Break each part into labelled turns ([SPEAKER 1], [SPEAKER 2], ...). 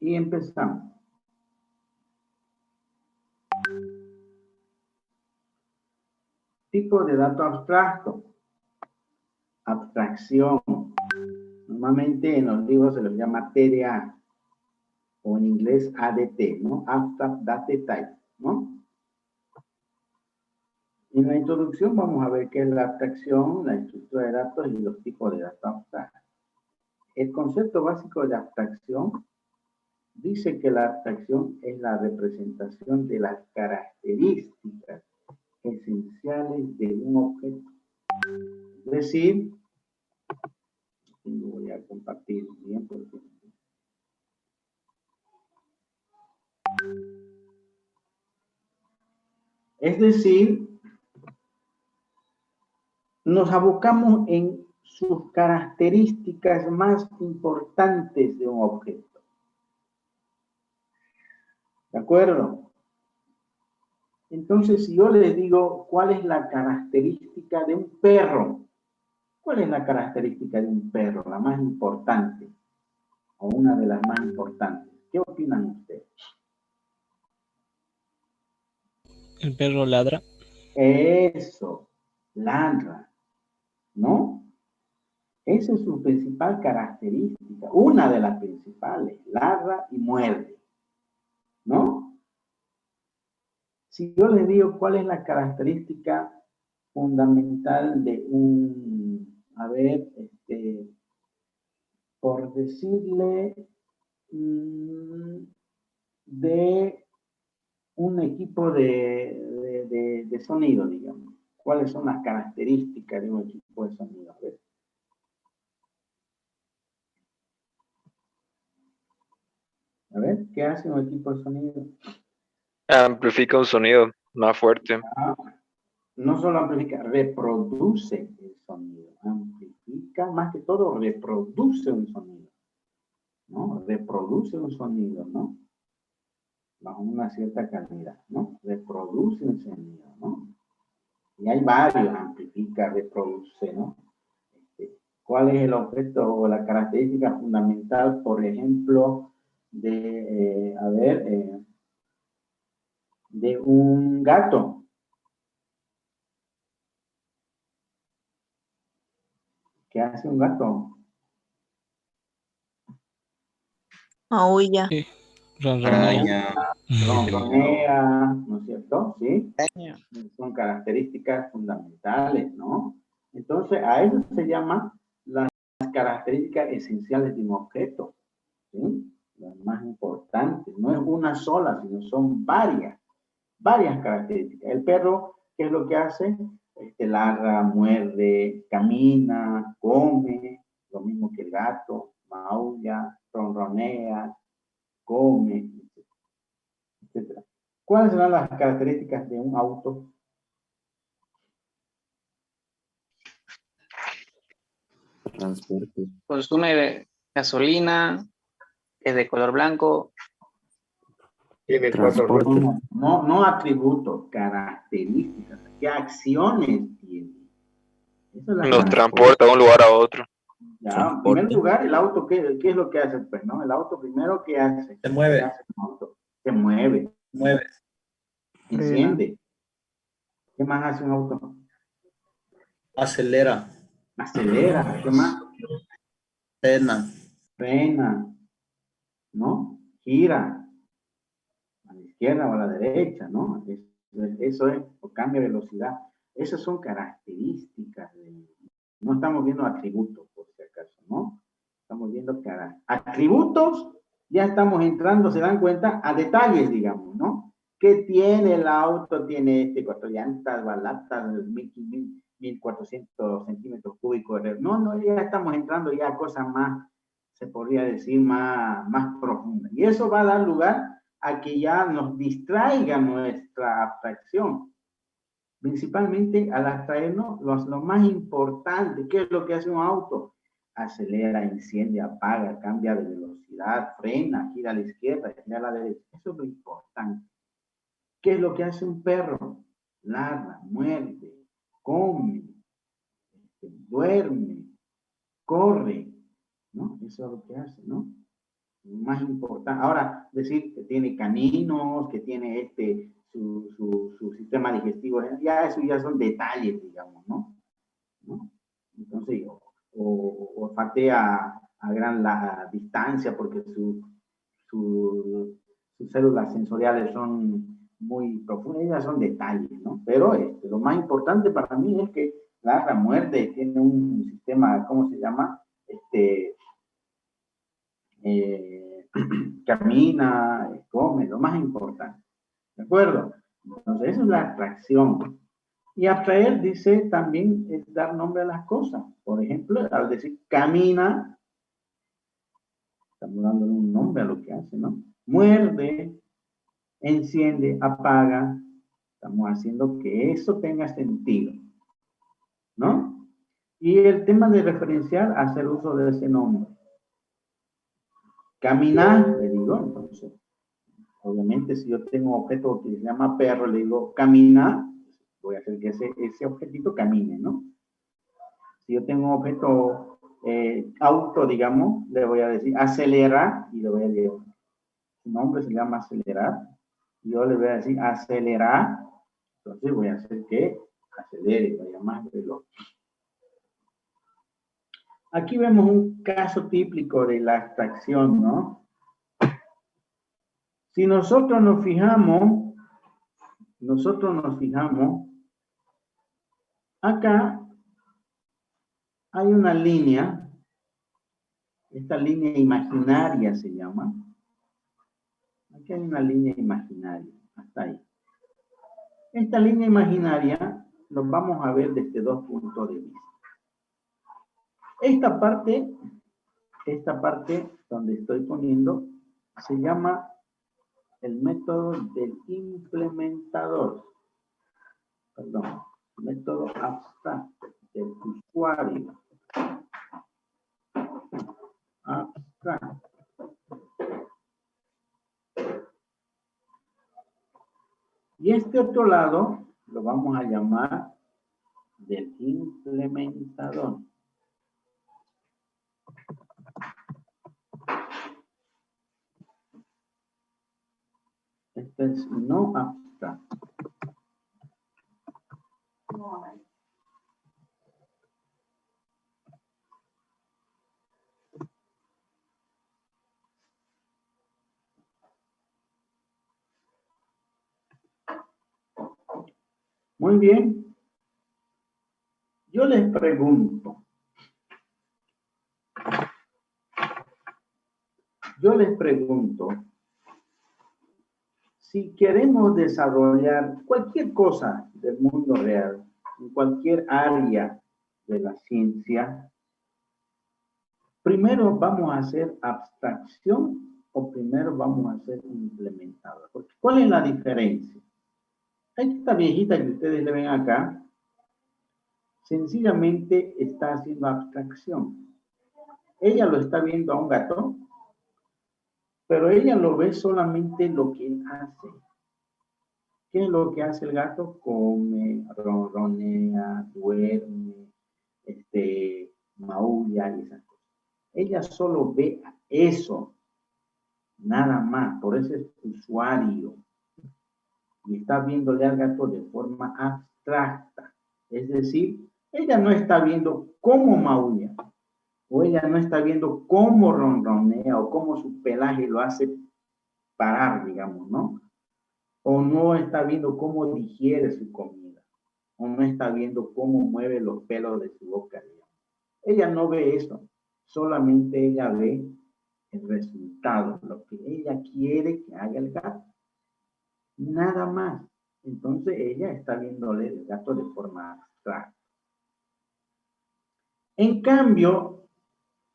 [SPEAKER 1] Y empezamos. Tipo de dato abstracto. Abstracción. Normalmente en los libros se los llama TDA o en inglés ADT, ¿no? Abstract Data Type, ¿no? En la introducción vamos a ver qué es la abstracción, la estructura de datos y los tipos de datos abstractos. El concepto básico de abstracción dice que la abstracción es la representación de las características esenciales de un objeto. Es decir, lo voy a compartir bien porque es decir, nos abocamos en sus características más importantes de un objeto. ¿De acuerdo? Entonces, si yo les digo cuál es la característica de un perro, ¿cuál es la característica de un perro, la más importante? O una de las más importantes. ¿Qué opinan ustedes?
[SPEAKER 2] El perro ladra.
[SPEAKER 1] Eso, ladra, ¿no? Esa es su principal característica, una de las principales, ladra y muerde, ¿no? Si yo les digo cuál es la característica fundamental de un, a ver, por decirle, de un equipo de sonido, digamos. ¿Cuáles son las características de un equipo de sonido? A ver, ¿qué hace un equipo de sonido?
[SPEAKER 3] Amplifica un sonido más fuerte.
[SPEAKER 1] No solo amplifica, reproduce el sonido. Amplifica, más que todo, reproduce un sonido. ¿No? Reproduce un sonido, ¿no? Bajo una cierta calidad, ¿no? Reproduce un sonido, ¿no? Y hay varios, amplifica, reproduce, ¿no? ¿Cuál es el objeto o la característica fundamental, por ejemplo, de, de un gato? ¿Qué hace un gato?
[SPEAKER 4] Maulla.
[SPEAKER 2] Sí. Ronronea.
[SPEAKER 1] Ronronea, ¿no es cierto? Sí. Son características fundamentales, ¿no? Entonces, a eso se llaman las características esenciales de un objeto, ¿sí? Las más importantes. No es una sola, sino son varias características. El perro, ¿qué es lo que hace? Ladra, muerde, camina, come, lo mismo que el gato, maulla, ronronea, come, etc. ¿Cuáles serán las características de un auto?
[SPEAKER 5] Transporte.
[SPEAKER 6] Consume gasolina, es de color blanco.
[SPEAKER 7] Tiene 4 ruedas.
[SPEAKER 1] No atributos, características. ¿Qué acciones tiene?
[SPEAKER 3] Nos transporta de un lugar a otro.
[SPEAKER 1] Ya, en primer lugar, el auto, ¿qué es lo que hace? Pues, ¿no? El auto primero, ¿qué hace?
[SPEAKER 5] Se mueve.
[SPEAKER 1] ¿Qué hace el auto? Se mueve.
[SPEAKER 5] Mueve.
[SPEAKER 1] Enciende. ¿Qué más hace un auto?
[SPEAKER 5] Acelera.
[SPEAKER 1] Acelera. ¿Qué más?
[SPEAKER 5] Frena.
[SPEAKER 1] Frena. ¿No? Gira. A la izquierda o a la derecha, ¿no? Eso es, o cambia de velocidad. Esas son características. No estamos viendo atributos, por si acaso, ¿no? Estamos viendo atributos, ya estamos entrando, se dan cuenta, a detalles, digamos, ¿no? ¿Qué tiene el auto? Tiene 4 llantas, balatas, 1400 centímetros cúbicos. No, ya estamos entrando ya a cosas más, se podría decir, más profundas. Y eso va a dar lugar a que ya nos distraiga nuestra abstracción. Principalmente al abstraernos lo más importante. ¿Qué es lo que hace un auto? Acelera, enciende, apaga, cambia de velocidad, frena, gira a la izquierda, gira a la derecha. Eso es lo importante. ¿Qué es lo que hace un perro? Ladra, muerde, come, duerme, corre, ¿no? Eso es lo que hace, ¿no? Más importante. Ahora, decir que tiene caninos, que tiene su sistema digestivo, ya eso ya son detalles, digamos, ¿no? Entonces, olfatea a gran distancia porque sus células sensoriales son muy profundas, ya son detalles, ¿no? Pero lo más importante para mí es que la rata muerde, tiene un sistema, ¿cómo se llama? Camina, come, lo más importante. ¿De acuerdo? Entonces, eso es la atracción. Y abstraer dice también es dar nombre a las cosas. Por ejemplo, al decir camina, estamos dándole un nombre a lo que hace, ¿no? Muerde, enciende, apaga. Estamos haciendo que eso tenga sentido, ¿no? Y el tema de referenciar, hacer uso de ese nombre. Caminar, le digo, entonces, obviamente si yo tengo un objeto que se llama perro, le digo caminar, voy a hacer que ese objetito camine, ¿no? Si yo tengo un objeto auto, digamos, le voy a decir acelerar y le voy a decir, su nombre se llama acelerar, yo le voy a decir acelerar, entonces voy a hacer que acelere, vaya más veloz. Aquí vemos un caso típico de la abstracción, ¿no? Si nosotros nos fijamos, acá hay una línea, esta línea imaginaria se llama. Aquí hay una línea imaginaria, hasta ahí. Esta línea imaginaria lo vamos a ver desde dos puntos de vista. Esta parte donde estoy poniendo se llama el método del implementador. Perdón, método abstracto del usuario. Abstracto. Y este otro lado lo vamos a llamar del implementador. Este es no abstracto. Muy bien. Yo les pregunto. Si queremos desarrollar cualquier cosa del mundo real, en cualquier área de la ciencia, primero vamos a hacer abstracción o primero vamos a hacer implementador. ¿Cuál es la diferencia? Esta viejita que ustedes le ven acá, sencillamente está haciendo abstracción. Ella lo está viendo a un gato, pero ella lo ve solamente lo que él hace. ¿Qué es lo que hace el gato? Come, ronronea, duerme, maulla y esas cosas. Ella solo ve eso, nada más. Por eso es usuario. Y está viéndole al gato de forma abstracta. Es decir, ella no está viendo cómo maulla, o ella no está viendo cómo ronronea, o cómo su pelaje lo hace parar, digamos, ¿no? O no está viendo cómo digiere su comida, o no está viendo cómo mueve los pelos de su boca, digamos. Ella no ve eso, solamente ella ve el resultado, lo que ella quiere que haga el gato. Nada más. Entonces ella está viéndole el gato de forma abstracta. En cambio,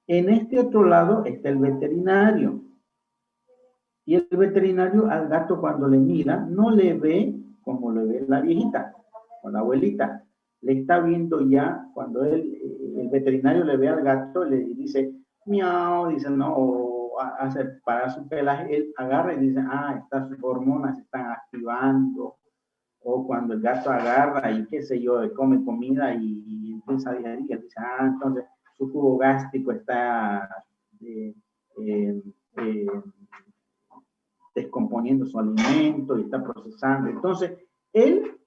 [SPEAKER 1] en este otro lado está el veterinario. Y el veterinario al gato cuando le mira, no le ve como le ve la viejita o la abuelita. Le está viendo ya, cuando el veterinario le ve al gato, le dice, miau, dice, no, o hace parar su pelaje, él agarra y dice, estas hormonas se están activando. O cuando el gato agarra y qué sé yo, come comida y empieza a digerir, dice, entonces su jugo gástrico está su alimento y está procesando. Entonces, él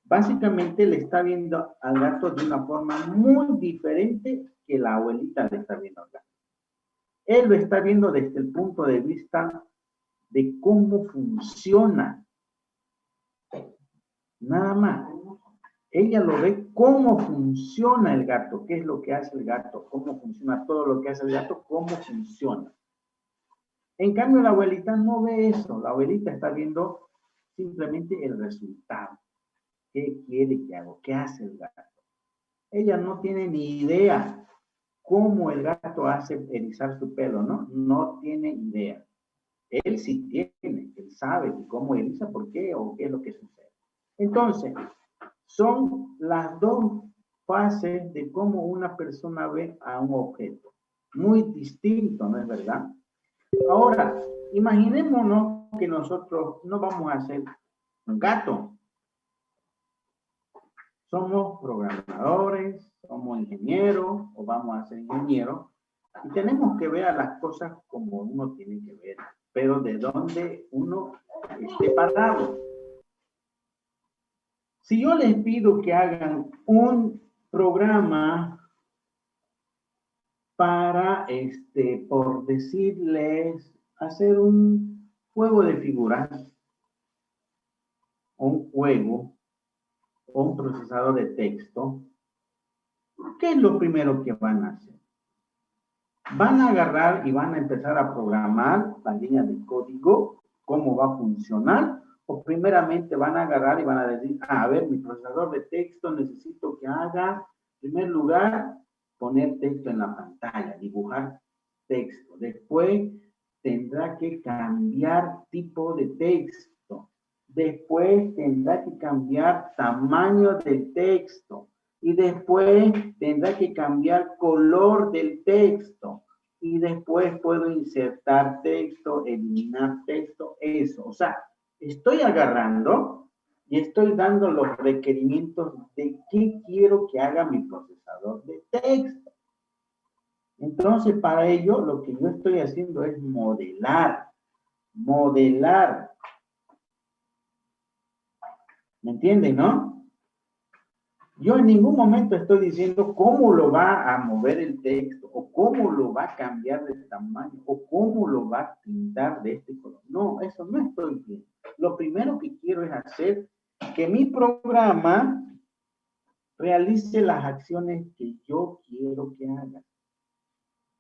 [SPEAKER 1] básicamente le está viendo al gato de una forma muy diferente que la abuelita le está viendo al gato. Él lo está viendo desde el punto de vista de cómo funciona. Nada más. Ella lo ve cómo funciona el gato, qué es lo que hace el gato, cómo funciona todo lo que hace el gato, cómo funciona. En cambio, la abuelita no ve eso. La abuelita está viendo simplemente el resultado. ¿Qué quiere que haga? ¿Qué hace el gato? Ella no tiene ni idea cómo el gato hace erizar su pelo, ¿no? No tiene idea. Él sí tiene, él sabe cómo eriza, por qué o qué es lo que sucede. Entonces, son las dos fases de cómo una persona ve a un objeto. Muy distinto, ¿no es verdad? Ahora, imaginémonos que nosotros no vamos a hacer un gato. Somos programadores, somos ingenieros o vamos a ser ingenieros y tenemos que ver a las cosas como uno tiene que ver, pero de donde uno esté parado. Si yo les pido que hagan un programa para, por decirles, hacer un juego de figuras, o un juego, o un procesador de texto, ¿qué es lo primero que van a hacer? Van a agarrar y van a empezar a programar la línea de código, cómo va a funcionar, o primeramente van a agarrar y van a decir, a ver, mi procesador de texto necesito que haga, en primer lugar, poner texto en la pantalla, dibujar texto. Después tendrá que cambiar tipo de texto. Después tendrá que cambiar tamaño del texto. Y después tendrá que cambiar color del texto. Y después puedo insertar texto, eliminar texto, eso. O sea, estoy agarrando y estoy dando los requerimientos de qué quiero que haga mi procesador de texto. Entonces, para ello, lo que yo estoy haciendo es modelar. Modelar. ¿Me entienden, no? Yo en ningún momento estoy diciendo cómo lo va a mover el texto, o cómo lo va a cambiar de tamaño, o cómo lo va a pintar de este color. No, eso no estoy viendo. Lo primero que quiero es hacer que mi programa realice las acciones que yo quiero que haga,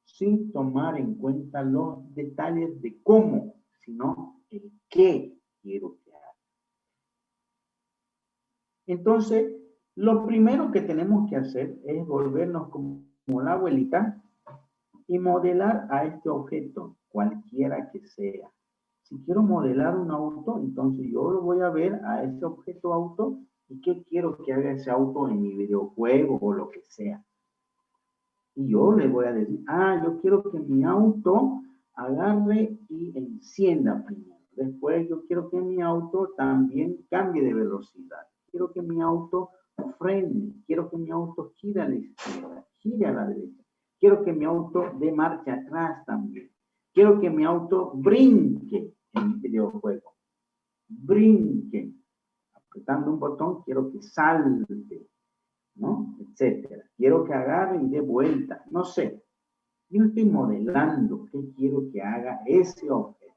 [SPEAKER 1] sin tomar en cuenta los detalles de cómo, sino el qué quiero que haga. Entonces, lo primero que tenemos que hacer es volvernos como la abuelita y modelar a este objeto, cualquiera que sea. Si quiero modelar un auto, entonces yo lo voy a ver a ese objeto auto y qué quiero que haga ese auto en mi videojuego o lo que sea. Y yo le voy a decir, yo quiero que mi auto agarre y encienda primero. Después yo quiero que mi auto también cambie de velocidad. Quiero que mi auto frene. Quiero que mi auto gire a la izquierda, gire a la derecha. Quiero que mi auto dé marcha atrás también. Quiero que mi auto brinque en el videojuego. Brinque. Apretando un botón, quiero que salte, ¿no? Etcétera. Quiero que agarre y dé vuelta. No sé. Yo estoy modelando qué quiero que haga ese objeto.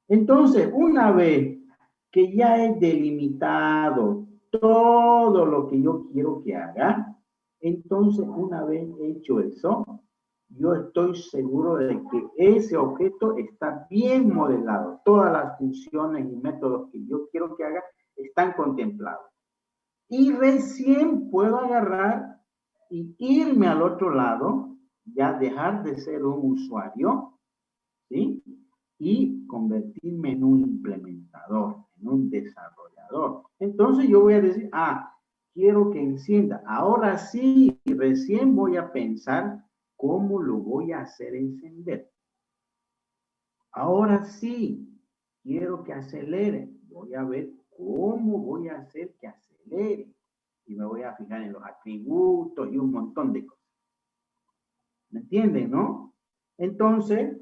[SPEAKER 1] Entonces, una vez que ya he delimitado todo lo que yo quiero que haga, entonces una vez hecho eso, yo estoy seguro de que ese objeto está bien modelado. Todas las funciones y métodos que yo quiero que haga están contemplados. Y recién puedo agarrar y irme al otro lado, ya dejar de ser un usuario, ¿sí? Y convertirme en un implementador, en un desarrollador. Entonces yo voy a decir, quiero que encienda. Ahora sí, recién voy a pensar cómo lo voy a hacer encender. Ahora sí, quiero que acelere. Voy a ver cómo voy a hacer que acelere. Y me voy a fijar en los atributos y un montón de cosas. ¿Me entienden, no? Entonces,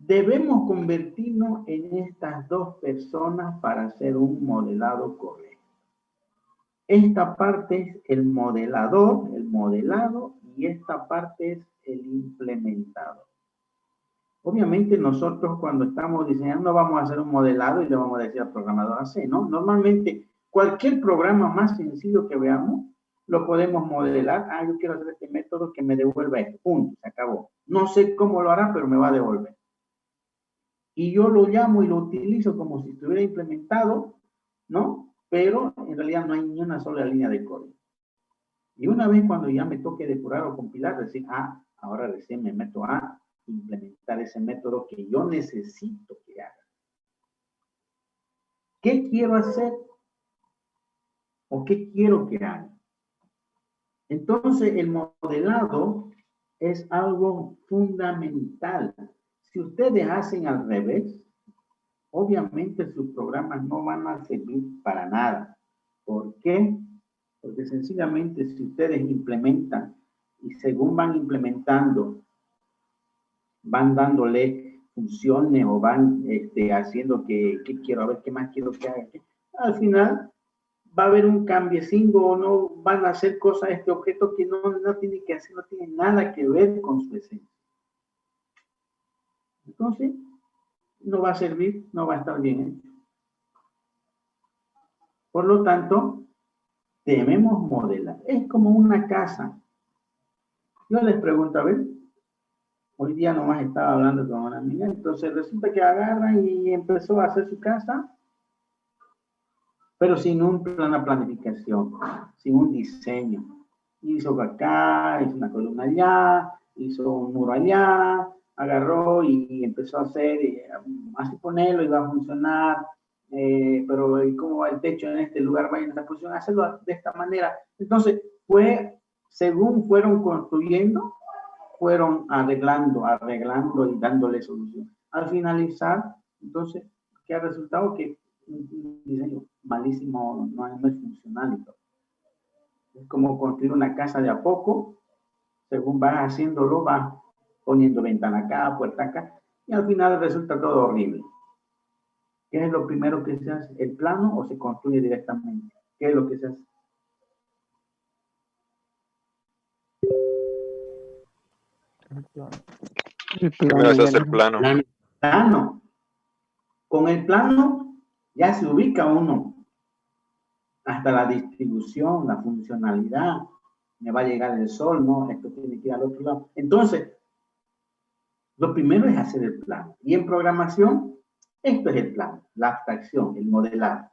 [SPEAKER 1] Debemos convertirnos en estas dos personas para hacer un modelado correcto. Esta parte es el modelador, el modelado, y esta parte es el implementador. Obviamente nosotros cuando estamos diseñando vamos a hacer un modelado y le vamos a decir al programador así, ¿no? Normalmente cualquier programa más sencillo que veamos lo podemos modelar. Ah, yo quiero hacer este método que me devuelva esto. Punto, se acabó. No sé cómo lo hará, pero me va a devolver. Y yo lo llamo y lo utilizo como si estuviera implementado, ¿no? Pero en realidad no hay ni una sola línea de código. Y una vez cuando ya me toque depurar o compilar, decir, ah, ahora recién me meto a implementar ese método que yo necesito que haga. ¿Qué quiero hacer? ¿O qué quiero que haga? Entonces, el modelado es algo fundamental. Si ustedes hacen al revés, obviamente sus programas no van a servir para nada. ¿Por qué? Porque sencillamente si ustedes implementan y según van implementando, van dándole funciones o van haciendo que quiero, a ver qué más quiero que haga. Al final va a haber un cambiecito o no van a hacer cosas este objeto que no tiene que hacer, no tiene nada que ver con su esencia. Entonces, no va a servir, no va a estar bien hecho. Por lo tanto, debemos modelar. Es como una casa. Yo les pregunto, a ver, hoy día nomás estaba hablando con una amiga, entonces resulta que agarran y empezó a hacer su casa, pero sin un plan de planificación, sin un diseño. Hizo acá, hizo una columna allá, hizo un muro allá, agarró y empezó a hacer, así ponerlo, iba a funcionar, pero ¿cómo va el techo en este lugar? Va en esta posición, hacerlo de esta manera. Entonces, según fueron construyendo, fueron arreglando y dándole solución. Al finalizar, entonces, ¿qué ha resultado? Que un diseño malísimo, no es funcional y todo. Es como construir una casa de a poco, según vas haciéndolo, vas poniendo ventana acá, puerta acá, y al final resulta todo horrible. ¿Qué es lo primero que se hace? ¿El plano o se construye directamente? ¿Qué es lo que se hace?
[SPEAKER 3] Primero se hace el plano.
[SPEAKER 1] Plano. Con el plano ya se ubica uno hasta la distribución, la funcionalidad. Me va a llegar el sol, no, esto tiene que ir al otro lado. Entonces, lo primero es hacer el plano. Y en programación, esto es el plano, la abstracción, el modelado.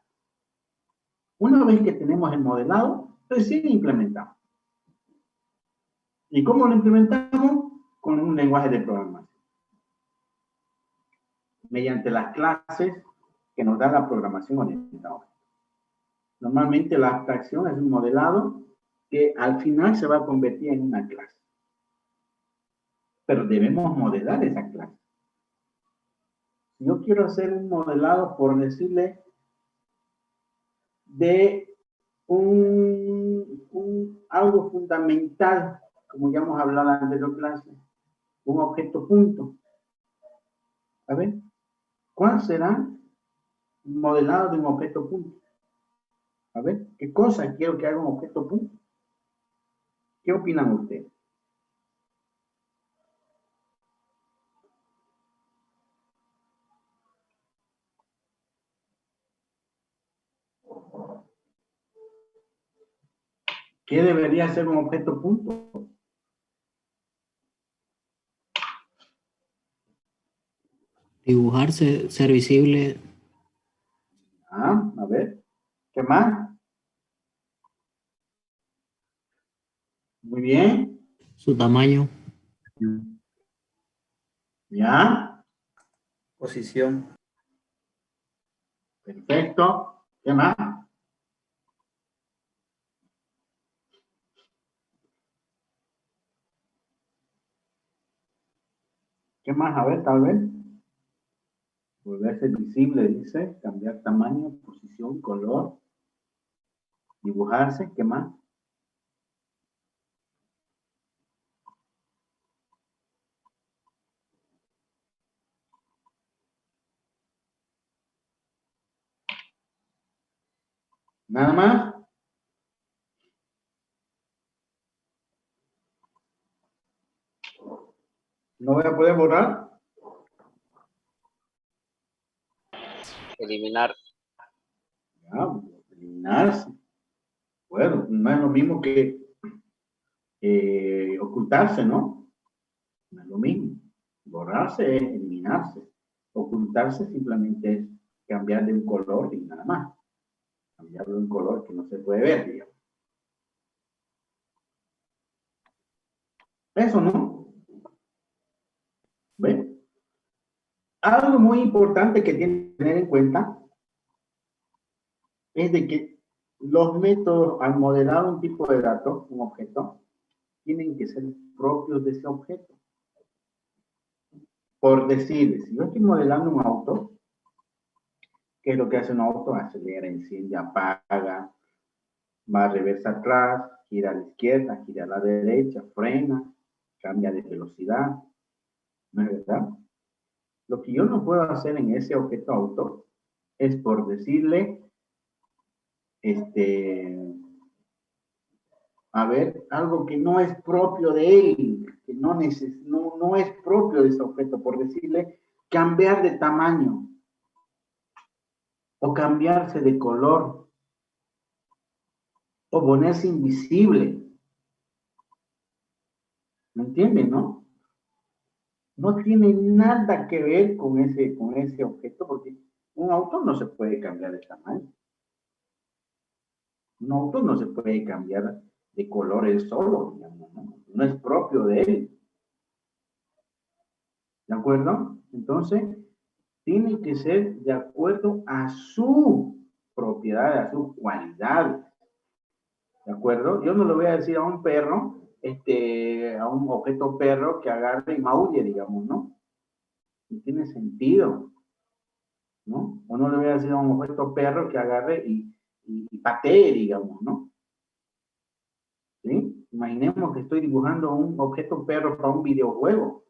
[SPEAKER 1] Una vez que tenemos el modelado, recién implementamos. ¿Y cómo lo implementamos? Con un lenguaje de programación. Mediante las clases que nos da la programación orientada. Normalmente la abstracción es un modelado que al final se va a convertir en una clase. Pero debemos modelar esa clase. Si yo quiero hacer un modelado, por decirle, de algo fundamental, como ya hemos hablado en la anterior clase, un objeto punto. A ver, ¿cuál será el modelado de un objeto punto? A ver, ¿qué cosa quiero que haga un objeto punto? ¿Qué opinan ustedes? ¿Qué debería ser un objeto punto?
[SPEAKER 8] Dibujarse, ser visible.
[SPEAKER 1] Ah, a ver, ¿qué más? Muy bien.
[SPEAKER 8] Su tamaño.
[SPEAKER 1] ¿Ya?
[SPEAKER 5] Posición.
[SPEAKER 1] Perfecto. ¿Qué más? ¿Qué más? A ver, tal vez. Volverse visible, dice. Cambiar tamaño, posición, color. Dibujarse. ¿Qué más? ¿Nada más? ¿No voy a poder borrar?
[SPEAKER 3] Eliminar.
[SPEAKER 1] Ya, eliminarse. Bueno, no es lo mismo que ocultarse, ¿no? No es lo mismo. Borrarse es eliminarse. Ocultarse simplemente es cambiar de un color y nada más. Cambiar de un color que no se puede ver, digamos. Eso, ¿no? ¿Ve? Algo muy importante que tienen que tener en cuenta es de que los métodos al modelar un tipo de dato, un objeto, tienen que ser propios de ese objeto. Por decir, si yo estoy modelando un auto, ¿qué es lo que hace un auto? Acelera, enciende, apaga, va a reversa atrás, gira a la izquierda, gira a la derecha, frena, cambia de velocidad. ¿No es verdad? Lo que yo no puedo hacer en ese objeto auto es por decirle, a ver, algo que no es propio de él, que no es propio de ese objeto, por decirle, cambiar de tamaño o cambiarse de color o ponerse invisible. ¿Me entienden, no? No tiene nada que ver con ese objeto, porque un auto no se puede cambiar de tamaño. Un auto no se puede cambiar de color él solo, digamos, no es propio de él. ¿De acuerdo? Entonces, tiene que ser de acuerdo a su propiedad, a su cualidad. ¿De acuerdo? Yo no le voy a decir a un perro, a un objeto perro que agarre y maulle, digamos, ¿no? No tiene sentido, ¿no? O no le voy a decir a un objeto perro que agarre y patee, digamos, ¿no? ¿Sí? Imaginemos que estoy dibujando un objeto perro para un videojuego.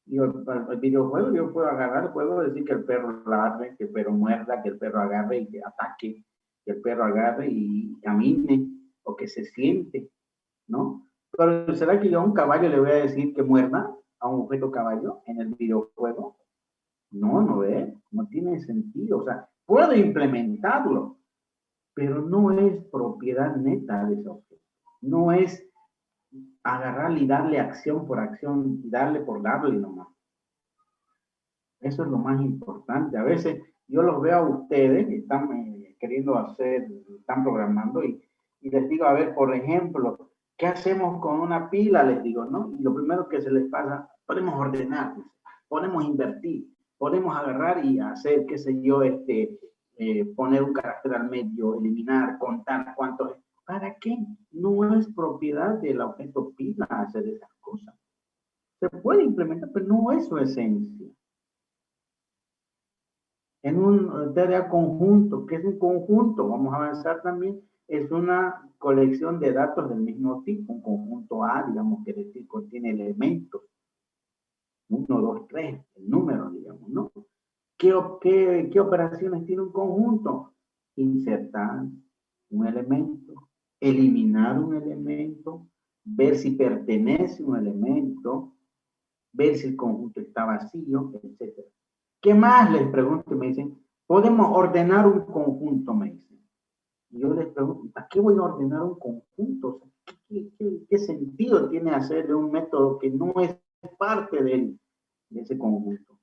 [SPEAKER 1] Y el videojuego yo puedo agarrar, puedo decir que el perro ladre, que el perro muerda, que el perro agarre y que ataque, que el perro agarre y camine, o que se siente, ¿no? Pero ¿será que yo a un caballo le voy a decir que muerda a un objeto caballo en el videojuego? No, no ve, no tiene sentido. O sea, puedo implementarlo, pero no es propiedad neta de ese objeto. No es agarrarle y darle acción por acción, y darle por darle nomás. Eso es lo más importante. A veces yo los veo a ustedes que están queriendo hacer, están programando y les digo, a ver, por ejemplo, ¿qué hacemos con una pila? Les digo, ¿no? Y lo primero que se les pasa, podemos ordenar, podemos invertir, podemos agarrar y hacer, qué sé yo, poner un carácter al medio, eliminar, contar cuántos. ¿Para qué? No es propiedad del objeto pila hacer esas cosas. Se puede implementar, pero no es su esencia. En un tarea conjunto, ¿qué es un conjunto? Vamos a avanzar también. Es una colección de datos del mismo tipo, un conjunto A, digamos, que decir, contiene elementos. 1, 2, 3, el número, digamos, ¿no? ¿Qué operaciones tiene un conjunto? Insertar un elemento, eliminar un elemento, ver si pertenece un elemento, ver si el conjunto está vacío, etc. ¿Qué más? Les pregunto y me dicen, podemos ordenar un conjunto, me dicen. Y yo les pregunto, ¿para qué voy a ordenar un conjunto? ¿Qué sentido tiene hacer de un método que no es parte de ese conjunto?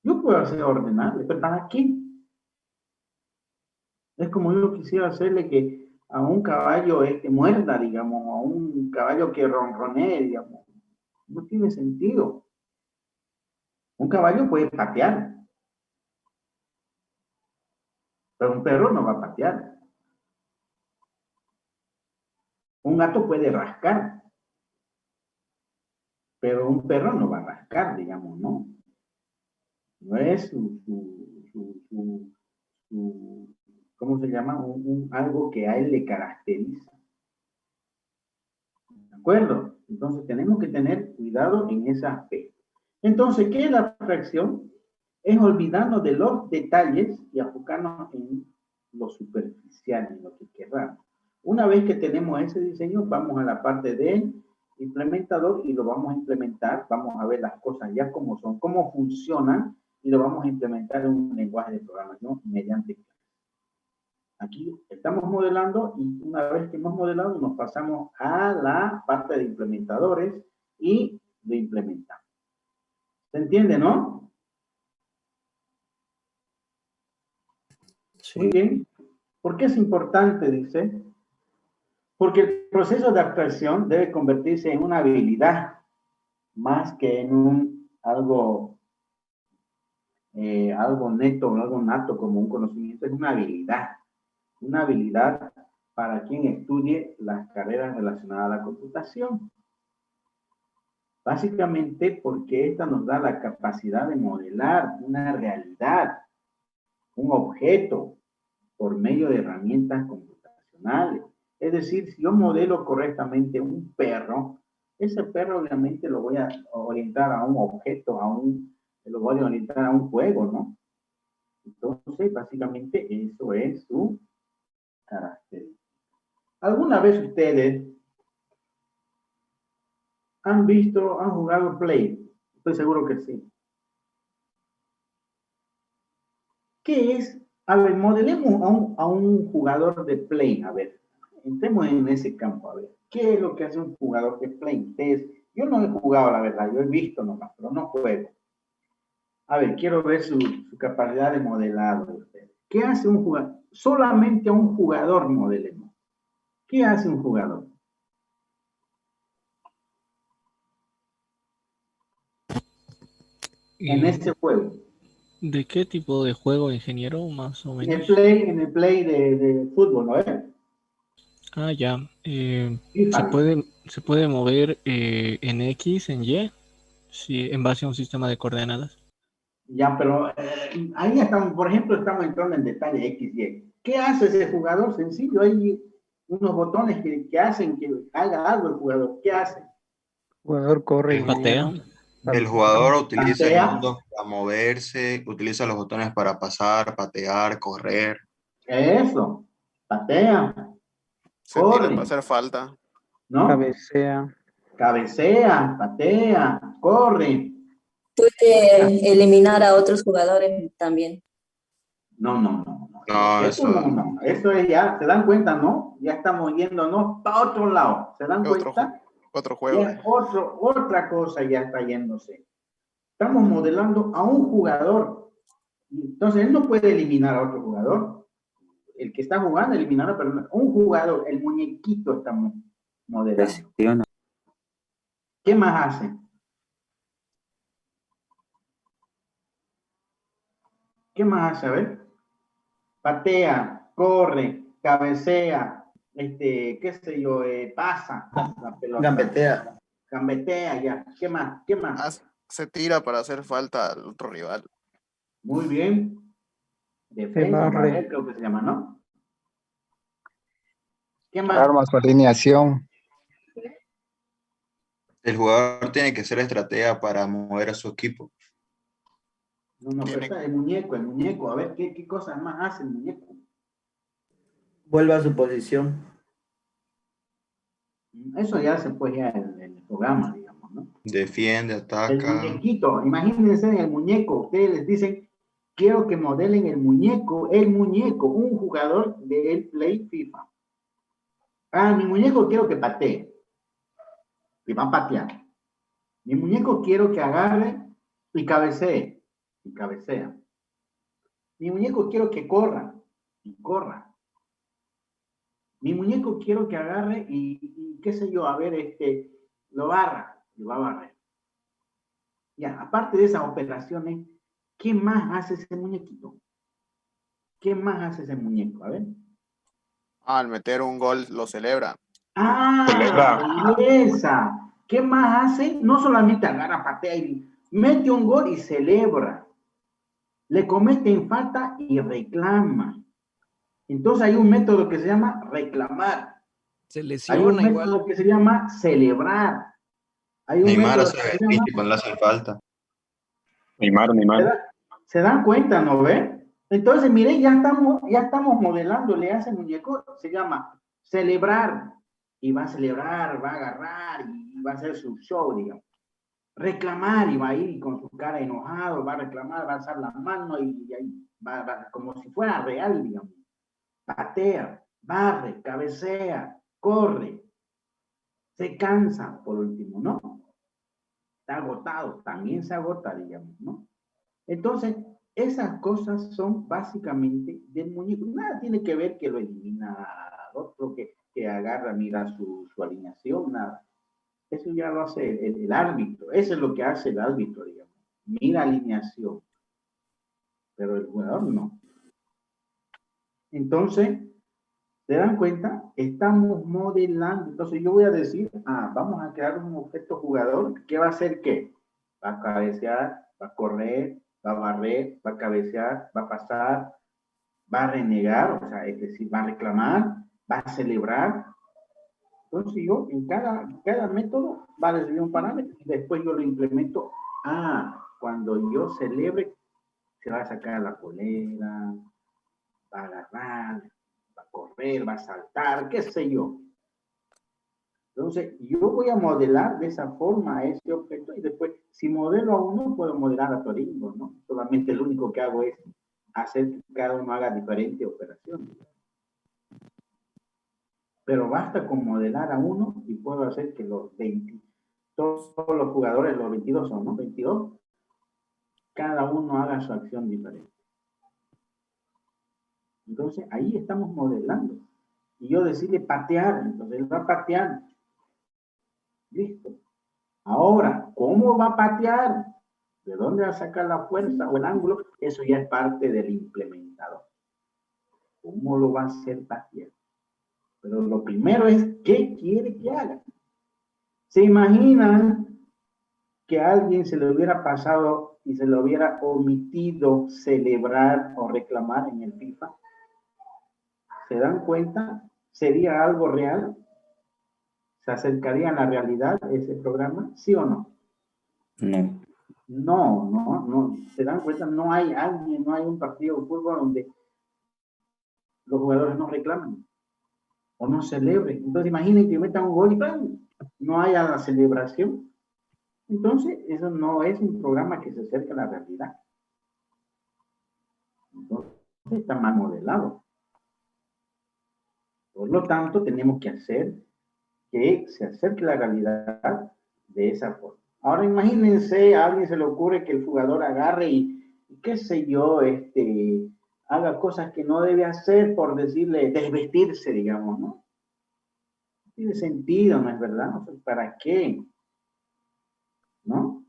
[SPEAKER 1] Yo puedo hacer ordenarle, pero ¿para qué? Es como yo quisiera hacerle que a un caballo muerda, digamos, a un caballo que ronronee, digamos. No tiene sentido. Un caballo puede patear, pero un perro no va a patear. Un gato puede rascar, pero un perro no va a rascar, digamos, ¿no? No es ¿cómo se llama? Algo que a él le caracteriza. ¿De acuerdo? Entonces tenemos que tener cuidado en ese aspecto. Entonces, ¿qué es la abstracción? Es olvidarnos de los detalles y enfocarnos en lo superficial y lo que querramos. Una vez que tenemos ese diseño, vamos a la parte del implementador y lo vamos a implementar. Vamos a ver las cosas ya como son, cómo funcionan, y lo vamos a implementar en un lenguaje de programación mediante clases. Aquí estamos modelando, y una vez que hemos modelado, nos pasamos a la parte de implementadores y lo implementamos. ¿Se entiende, no?
[SPEAKER 5] Sí.
[SPEAKER 1] Muy bien. ¿Por qué es importante, dice? Porque el proceso de abstracción debe convertirse en una habilidad más que en algo neto, algo nato como un conocimiento. Es una habilidad para quien estudie las carreras relacionadas a la computación. Básicamente porque esta nos da la capacidad de modelar una realidad, un objeto, por medio de herramientas computacionales. Es decir, si yo modelo correctamente un perro, ese perro obviamente lo voy a orientar a un objeto, lo voy a orientar a un juego, ¿no? Entonces, básicamente, eso es su característica. ¿Alguna vez ustedes han jugado Play? Estoy seguro que sí. ¿Qué es? A ver, modelemos a un jugador de Play. A ver, entremos en ese campo. A ver, ¿qué es lo que hace un jugador de Play? Yo no he jugado, la verdad, yo he visto nomás, pero no juego. A ver, quiero ver su capacidad de modelado de ustedes. ¿Qué hace un jugador? Solamente a un jugador modelemos. ¿Qué hace un jugador? En ese juego.
[SPEAKER 2] ¿De qué tipo de juego, ingeniero, más o menos?
[SPEAKER 1] En el play de fútbol, ¿no es?
[SPEAKER 2] Ah, ya.
[SPEAKER 1] FIFA.
[SPEAKER 2] Se puede mover en X, en Y, sí, en base a un sistema de coordenadas.
[SPEAKER 1] Ya, pero ahí estamos, por ejemplo, estamos entrando en detalle X, Y. ¿Qué hace ese jugador? Sencillo, hay unos botones que hacen que haga algo el jugador. ¿Qué hace?
[SPEAKER 5] El jugador corre.
[SPEAKER 2] Patea.
[SPEAKER 9] El jugador utiliza el
[SPEAKER 1] Patea.
[SPEAKER 9] mundo para moverse, utiliza los botones para pasar, patear, correr.
[SPEAKER 1] Eso. Patea.
[SPEAKER 10] Se tira
[SPEAKER 1] Corre.
[SPEAKER 10] para hacer falta.
[SPEAKER 1] ¿No? Cabecea, patea, corre.
[SPEAKER 4] Puede eliminar a otros jugadores también.
[SPEAKER 1] No.
[SPEAKER 9] No,
[SPEAKER 1] Eso no. Eso es ya, ¿se dan cuenta, no? Ya estamos yéndonos para otro lado. ¿Se dan cuenta?
[SPEAKER 10] Otro juego.
[SPEAKER 1] Ya otra cosa ya está yéndose. Estamos modelando a un jugador. Entonces, él no puede eliminar a otro jugador. El que está jugando, eliminarlo, pero un jugador, el muñequito estamos modelando. ¿Qué más hace? ¿Qué más hace? A ver. Patea, corre, cabecea, qué sé yo, pasa la pelota. Gambetea, ya. ¿Qué más?
[SPEAKER 10] Se tira para hacer falta al otro rival.
[SPEAKER 1] Muy bien. Defensa, creo que se llama, ¿no? ¿Qué más?
[SPEAKER 11] Arma su alineación.
[SPEAKER 9] El jugador tiene que ser estratega para mover a su equipo.
[SPEAKER 1] No, pero está el muñeco. A ver, ¿qué cosas más hace el muñeco?
[SPEAKER 5] Vuelve a su posición.
[SPEAKER 1] Eso ya se puede ya en el programa, digamos, ¿no?
[SPEAKER 9] Defiende, ataca.
[SPEAKER 1] El muñequito, imagínense en el muñeco. Ustedes les dicen, quiero que modelen el muñeco, un jugador del Play FIFA. Mi muñeco quiero que patee. Y va a patear. Mi muñeco quiero que agarre y cabecee. Y cabecea. Mi muñeco quiero que corra. Y corra. Mi muñeco quiero que agarre y qué sé yo, a ver, lo barra. Y va a barrer. Ya, aparte de esas operaciones, ¿qué más hace ese muñequito? ¿Qué más hace ese muñeco? A ver.
[SPEAKER 10] Al meter un gol lo celebra.
[SPEAKER 1] Belleza. ¿Qué más hace? No solamente agarra, patea y mete un gol y celebra. Le cometen falta y reclama. Entonces hay un método que se llama reclamar.
[SPEAKER 12] Se lesiona
[SPEAKER 1] hay un método
[SPEAKER 12] igual.
[SPEAKER 1] que se llama celebrar. Hay un
[SPEAKER 9] Neymar
[SPEAKER 1] método
[SPEAKER 9] hace
[SPEAKER 1] que se
[SPEAKER 9] berrinche
[SPEAKER 1] llama...
[SPEAKER 9] cuando le hacen falta.
[SPEAKER 7] Neymar.
[SPEAKER 1] ¿Se dan cuenta, no ve? Entonces, miren, ya estamos modelando, le hace muñeco, se llama celebrar, y va a celebrar, va a agarrar, y va a hacer su show, digamos. Reclamar, y va a ir con su cara enojado, va a reclamar, va a alzar la mano, y ahí va como si fuera real, digamos. Patea, barre, cabecea, corre, se cansa, por último, ¿no? Está agotado, también se agota, digamos, ¿no? Entonces, esas cosas son básicamente del muñeco. Nada tiene que ver que lo elimina otro, que agarra, mira su alineación, nada. Eso ya lo hace el árbitro. Eso es lo que hace el árbitro, digamos. Mira alineación. Pero el jugador no. Entonces, ¿se dan cuenta? Estamos modelando. Entonces yo voy a decir, vamos a crear un objeto jugador que va a hacer ¿qué? Va a cabecear, va a correr, va a barrer, va a cabecear, va a pasar, va a renegar, o sea, es decir, va a reclamar, va a celebrar. Entonces yo en cada método va a recibir un parámetro y después yo lo implemento. Cuando yo celebre, se va a sacar la polera, va a agarrar, va a correr, va a saltar, qué sé yo. Entonces, yo voy a modelar de esa forma a ese objeto y después, si modelo a uno, puedo modelar a todingo, ¿no? Solamente lo único que hago es hacer que cada uno haga diferentes operaciones. Pero basta con modelar a uno y puedo hacer que los 20, todos los jugadores, los 22 son, ¿no? 22, cada uno haga su acción diferente. Entonces, ahí estamos modelando. Y yo decirle patear, entonces él va a patear. Listo. Ahora, ¿cómo va a patear? ¿De dónde va a sacar la fuerza o el ángulo? Eso ya es parte del implementador. ¿Cómo lo va a hacer patear? Pero lo primero es, ¿qué quiere que haga? ¿Se imaginan que a alguien se le hubiera pasado y se le hubiera omitido celebrar o reclamar en el FIFA? ¿Se dan cuenta? ¿Sería algo real? ¿Se acercaría a la realidad ese programa? ¿Sí o no?
[SPEAKER 5] No.
[SPEAKER 1] No. ¿Se dan cuenta? No hay un partido de fútbol donde los jugadores no reclaman o no celebren. Entonces imaginen que metan un gol y ¡pam! No haya la celebración. Entonces eso no es un programa que se acerca a la realidad. Entonces está mal modelado. Por lo tanto, tenemos que hacer que se acerque a la realidad de esa forma. Ahora imagínense, a alguien se le ocurre que el jugador agarre y qué sé yo, haga cosas que no debe hacer, por decirle, desvestirse, digamos, ¿no? No tiene sentido, ¿no es verdad? O sea, ¿para qué? ¿No?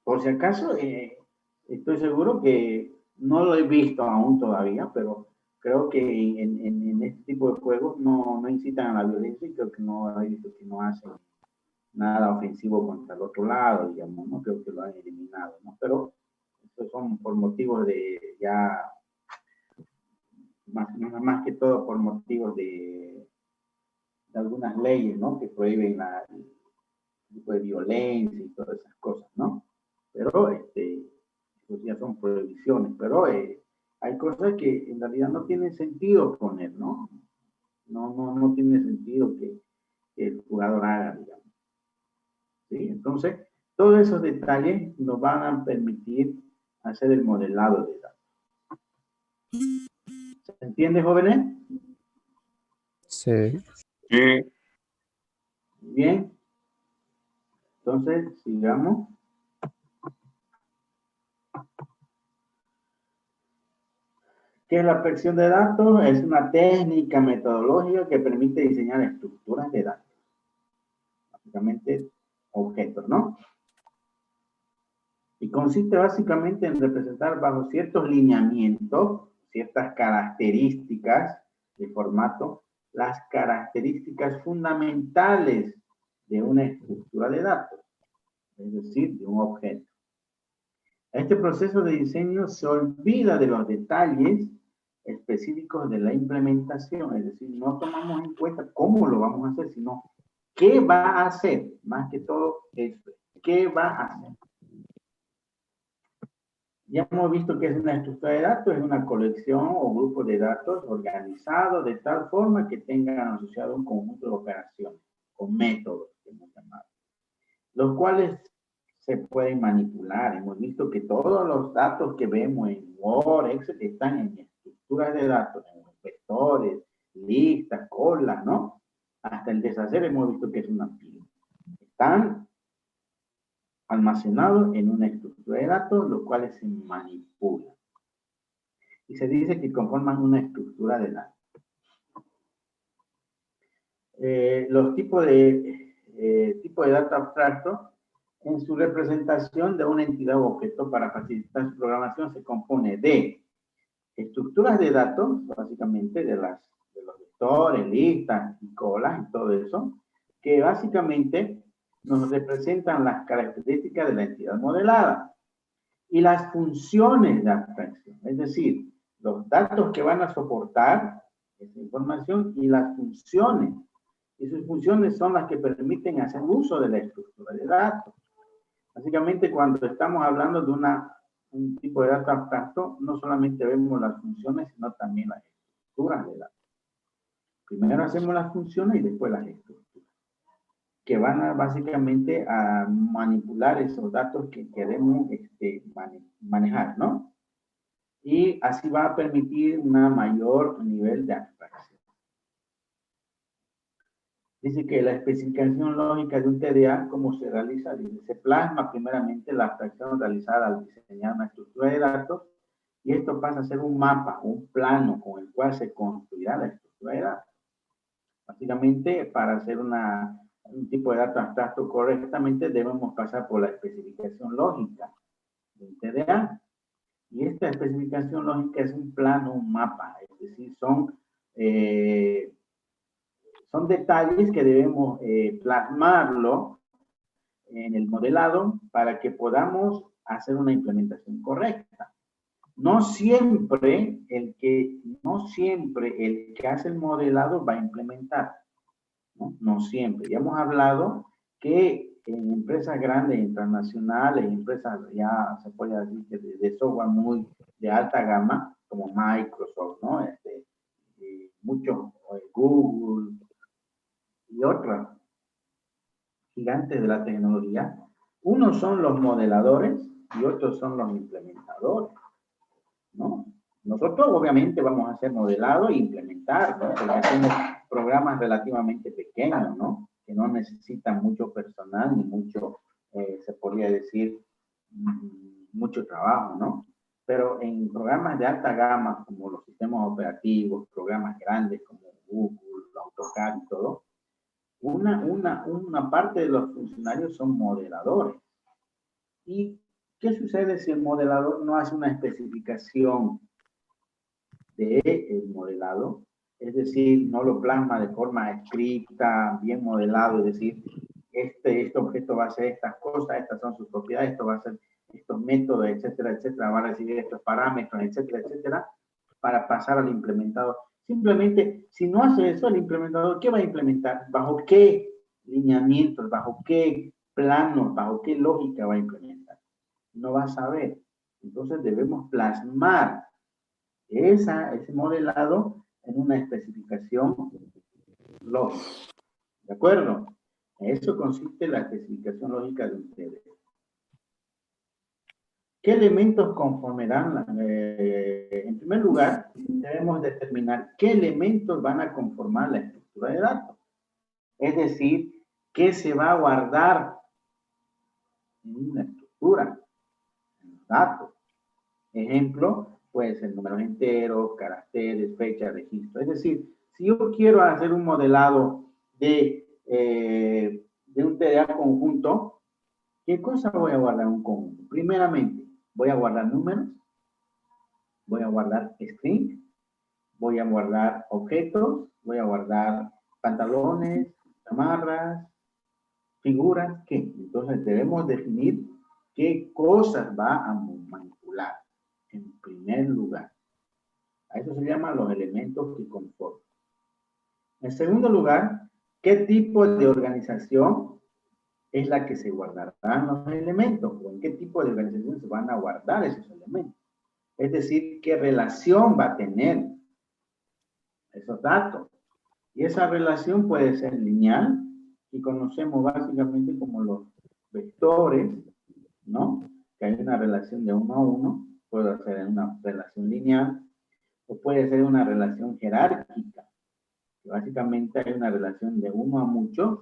[SPEAKER 1] Por si acaso, estoy seguro que no lo he visto aún todavía, pero creo que en este tipo de juegos no incitan a la violencia y creo que no he visto que no hacen nada ofensivo contra el otro lado, digamos, ¿no? Creo que lo han eliminado, ¿no? Pero estos son por motivos de ya, más que todo por motivos de algunas leyes, ¿no? Que prohíben el tipo de violencia y todas esas cosas, ¿no? Pero, pues ya son prohibiciones, pero hay cosas que en realidad no tienen sentido poner, ¿no? No tiene sentido que el jugador haga, digamos. ¿Sí? Entonces, todos esos detalles nos van a permitir hacer el modelado de datos. ¿Se entiende, jóvenes?
[SPEAKER 2] Sí.
[SPEAKER 3] Sí.
[SPEAKER 1] Bien. Entonces, sigamos. ¿Qué es la percepción de datos? Es una técnica metodológica que permite diseñar estructuras de datos. Básicamente, objetos, ¿no? Y consiste básicamente en representar bajo ciertos lineamientos, ciertas características de formato, las características fundamentales de una estructura de datos, es decir, de un objeto. Este proceso de diseño se olvida de los detalles específicos de la implementación, es decir, no tomamos en cuenta cómo lo vamos a hacer, sino qué va a hacer, más que todo eso, qué va a hacer. Ya hemos visto que es una estructura de datos, es una colección o grupo de datos organizado de tal forma que tengan asociado un conjunto de operaciones o métodos, que hemos llamado, los cuales se pueden manipular. Hemos visto que todos los datos que vemos en Word, Excel, están en estructuras de datos, en vectores, listas, colas, ¿no? Hasta el deshacer hemos visto que es una pila. Están almacenados en una estructura de datos, los cuales se manipulan. Y se dice que conforman una estructura de datos. Los tipos de datos abstractos, en su representación de una entidad o objeto para facilitar su programación, se compone de estructuras de datos, básicamente de los vectores, listas y colas y todo eso, que básicamente nos representan las características de la entidad modelada y las funciones de abstracción, es decir, los datos que van a soportar esa información y las funciones. Y sus funciones son las que permiten hacer uso de la estructura de datos. Básicamente, cuando estamos hablando de un tipo de dato abstracto, no solamente vemos las funciones, sino también las estructuras de datos. Primero hacemos las funciones y después las estructuras, que van a básicamente a manipular esos datos que queremos manejar, ¿no? Y así va a permitir un mayor nivel de abstracción. Dice que la especificación lógica de un TDA, ¿cómo se realiza? Dice, se plasma primeramente la abstracción realizada al diseñar una estructura de datos, y esto pasa a ser un mapa, un plano con el cual se construirá la estructura de datos. Básicamente, para hacer un tipo de dato abstracto correctamente, debemos pasar por la especificación lógica de un TDA. Y esta especificación lógica es un plano, un mapa, es decir, son detalles que debemos plasmarlo en el modelado para que podamos hacer una implementación correcta. No siempre el que hace el modelado va a implementar, ¿no? No siempre. Ya hemos hablado que en empresas grandes, internacionales, empresas ya se puede decir que de software muy de alta gama, como Microsoft, ¿no? Muchos, Google y otros gigantes de la tecnología, unos son los modeladores y otros son los implementadores, ¿no? Nosotros obviamente vamos a hacer modelado e implementar, ¿no? Porque hacemos programas relativamente pequeños, ¿no? Que no necesitan mucho personal ni mucho, se podría decir, mucho trabajo, ¿no? Pero en programas de alta gama, como los sistemas operativos, programas grandes como Google, AutoCAD y todo, una parte de los funcionarios son modeladores. ¿Y qué sucede si el modelador no hace una especificación del modelado? Es decir, no lo plasma de forma escrita, bien modelado, es decir, este objeto va a hacer estas cosas, estas son sus propiedades, esto va a ser estos métodos, etcétera, etcétera, va a recibir estos parámetros, etcétera, etcétera, para pasar al implementador. Simplemente, si no hace eso, el implementador, ¿qué va a implementar? ¿Bajo qué lineamientos, bajo qué planos, bajo qué lógica va a implementar? No va a saber. Entonces debemos plasmar ese modelado en una especificación lógica. ¿De acuerdo? En eso consiste la especificación lógica de un TDA. ¿Qué elementos conformarán? En primer lugar, debemos determinar qué elementos van a conformar la estructura de datos. Es decir, qué se va a guardar en una estructura, en los datos. Ejemplo, pues el número entero, caracteres, fecha, registro. Es decir, si yo quiero hacer un modelado de un TDA conjunto, ¿qué cosa voy a guardar en un conjunto? Primeramente, voy a guardar números, voy a guardar string, voy a guardar objetos, voy a guardar pantalones, chamarras, figuras, ¿qué? Entonces debemos definir qué cosas va a manipular en primer lugar. A eso se llaman los elementos que conforman. En segundo lugar, ¿qué tipo de organización es la que se guardarán los elementos, o en qué tipo de organización se van a guardar esos elementos. Es decir, qué relación va a tener esos datos. Y esa relación puede ser lineal, y conocemos básicamente como los vectores, ¿no? Que hay una relación de 1 a 1, puede ser una relación lineal, o puede ser una relación jerárquica. Básicamente hay una relación de 1 a muchos,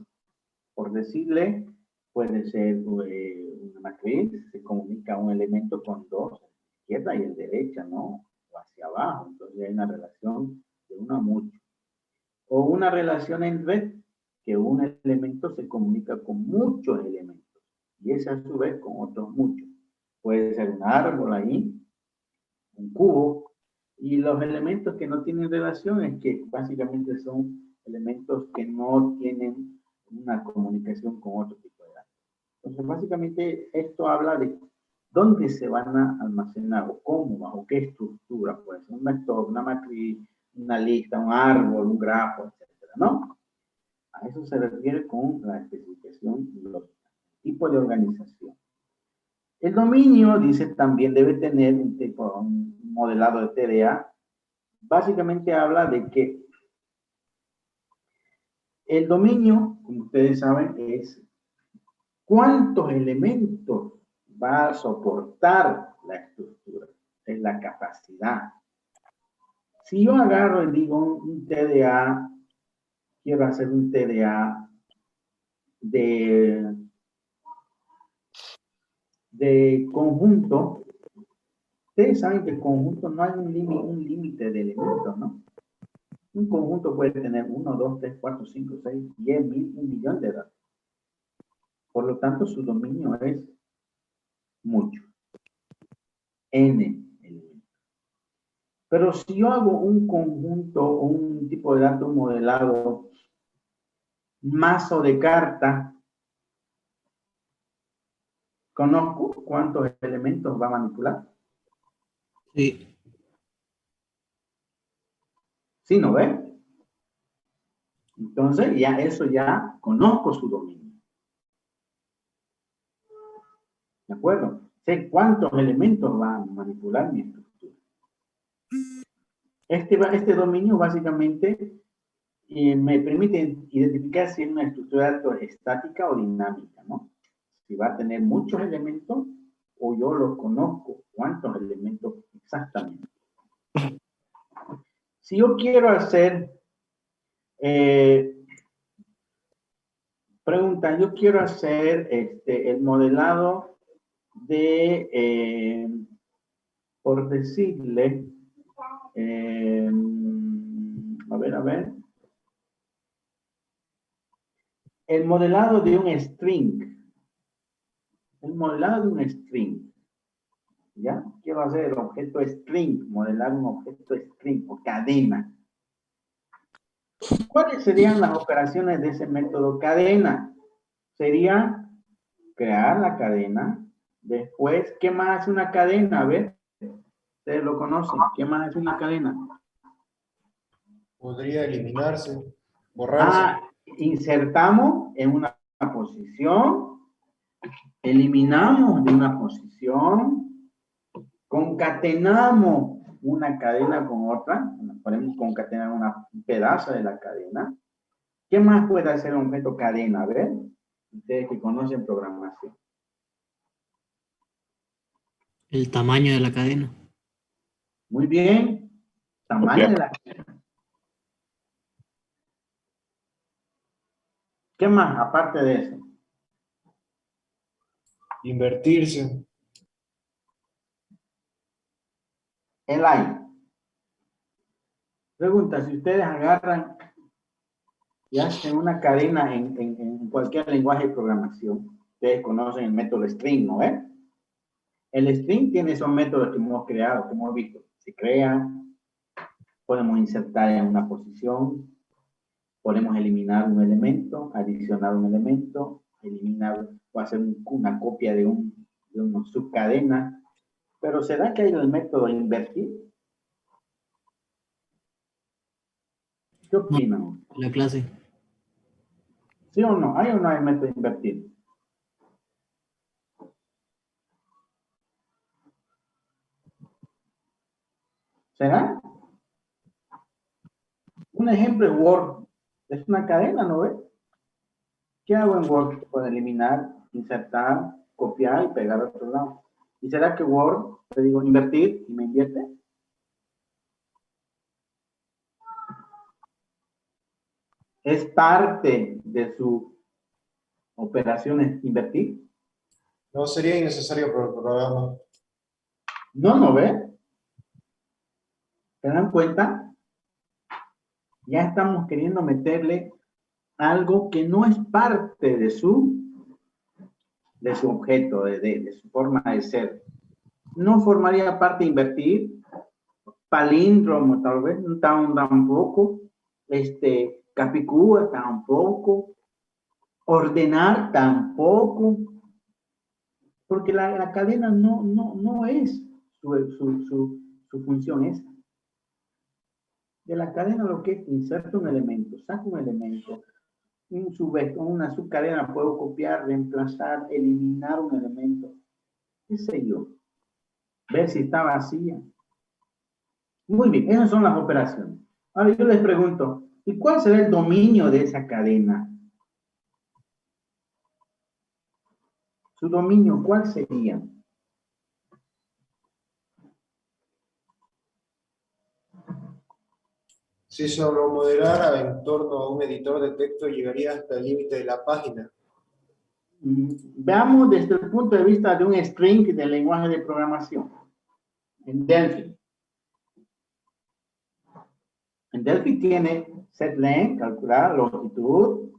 [SPEAKER 1] por decirle, puede ser una matriz, se comunica un elemento con dos, izquierda y el derecha, ¿no? O hacia abajo, entonces hay una relación de 1 a muchos. O una relación en red, que un elemento se comunica con muchos elementos, y ese a su vez con otros muchos. Puede ser un árbol ahí, un cubo, y los elementos que no tienen relación es que básicamente son elementos que no tienen una comunicación con otro tipo de datos. Entonces, básicamente esto habla de dónde se van a almacenar, o cómo, bajo qué estructura, puede ser un vector, una matriz, una lista, un árbol, un grafo, etcétera, ¿no? A eso se refiere con la especificación lógica, tipo de organización. El dominio, dice, también debe tener un modelado de TDA. Básicamente habla de que el dominio, como ustedes saben, es cuántos elementos va a soportar la estructura, es la capacidad. Si yo agarro y digo un TDA, quiero hacer un TDA de conjunto, ustedes saben que el conjunto no hay un límite de elementos, ¿no? Un conjunto puede tener 1, 2, 3, 4, 5, 6, 10, 1000, 1.000.000 de datos. Por lo tanto, su dominio es mucho. N elementos. Pero si yo hago un conjunto o un tipo de datos modelado, mazo de carta, ¿conozco cuántos elementos va a manipular?
[SPEAKER 8] Sí.
[SPEAKER 1] ¿Sí, no ve? Entonces, ya eso ya conozco su dominio. ¿De acuerdo? Sé cuántos elementos va a manipular mi estructura. Este dominio básicamente me permite identificar si es una estructura de datos estática o dinámica, ¿no? Si va a tener muchos elementos o yo los conozco, cuántos elementos exactamente. Si yo quiero hacer, pregunta, yo quiero hacer el modelado de, por decirle, a ver, el modelado de un string. El modelado de un string. ¿Ya? Quiero hacer el objeto string, modelar un objeto string o cadena. ¿Cuáles serían las operaciones de ese método cadena? Sería crear la cadena. Después, ¿qué más hace una cadena? A ver, ustedes lo conocen. ¿Qué más hace una cadena?
[SPEAKER 7] Podría eliminarse, borrarse.
[SPEAKER 1] Insertamos en una posición, eliminamos de una posición, concatenamos una cadena con otra, podemos concatenar un pedazo de la cadena. ¿Qué más puede hacer un objeto cadena? A ver, ustedes que conocen programación.
[SPEAKER 8] El tamaño de la cadena.
[SPEAKER 1] Muy bien, tamaño de la cadena. ¿Qué más aparte de eso?
[SPEAKER 7] Invertirse.
[SPEAKER 1] El line. Pregunta, si ustedes agarran y hacen una cadena en cualquier lenguaje de programación, ustedes conocen el método string, ¿no? El string tiene esos métodos que hemos creado, que hemos visto. Se crea, podemos insertar en una posición, podemos eliminar un elemento, adicionar un elemento, eliminar o hacer una copia de una subcadena. Pero ¿será que hay el método invertir? ¿Qué opinan?
[SPEAKER 8] La clase.
[SPEAKER 1] ¿Sí o no? ¿Hay o no hay método invertir? ¿Será? Un ejemplo en Word. Es una cadena, ¿no ves? ¿Qué hago en Word? Puedo eliminar, insertar, copiar y pegar a otro lado. ¿Y será que Word, le digo invertir y me invierte? ¿Es parte de su operación invertir?
[SPEAKER 7] No sería innecesario para el programa.
[SPEAKER 1] No, ¿no ve? ¿Se dan cuenta? Ya estamos queriendo meterle algo que no es parte de su objeto, de su forma de ser. No formaría parte de invertir, palíndromo tal vez, tampoco, capicúa tampoco, ordenar tampoco, porque la cadena no es su función esa. De la cadena lo que es inserto un elemento, saco un elemento, una subcadena puedo copiar, reemplazar, eliminar un elemento, qué sé yo, ver si está vacía. Muy bien, esas son las operaciones. Ahora yo les pregunto, ¿y cuál será el dominio de esa cadena? ¿Su dominio cuál sería?
[SPEAKER 7] Si se lo modelara en torno a un editor de texto, llegaría hasta el límite de la página.
[SPEAKER 1] Veamos desde el punto de vista de un string del lenguaje de programación. En Delphi. En Delphi tiene setLength, calcular longitud,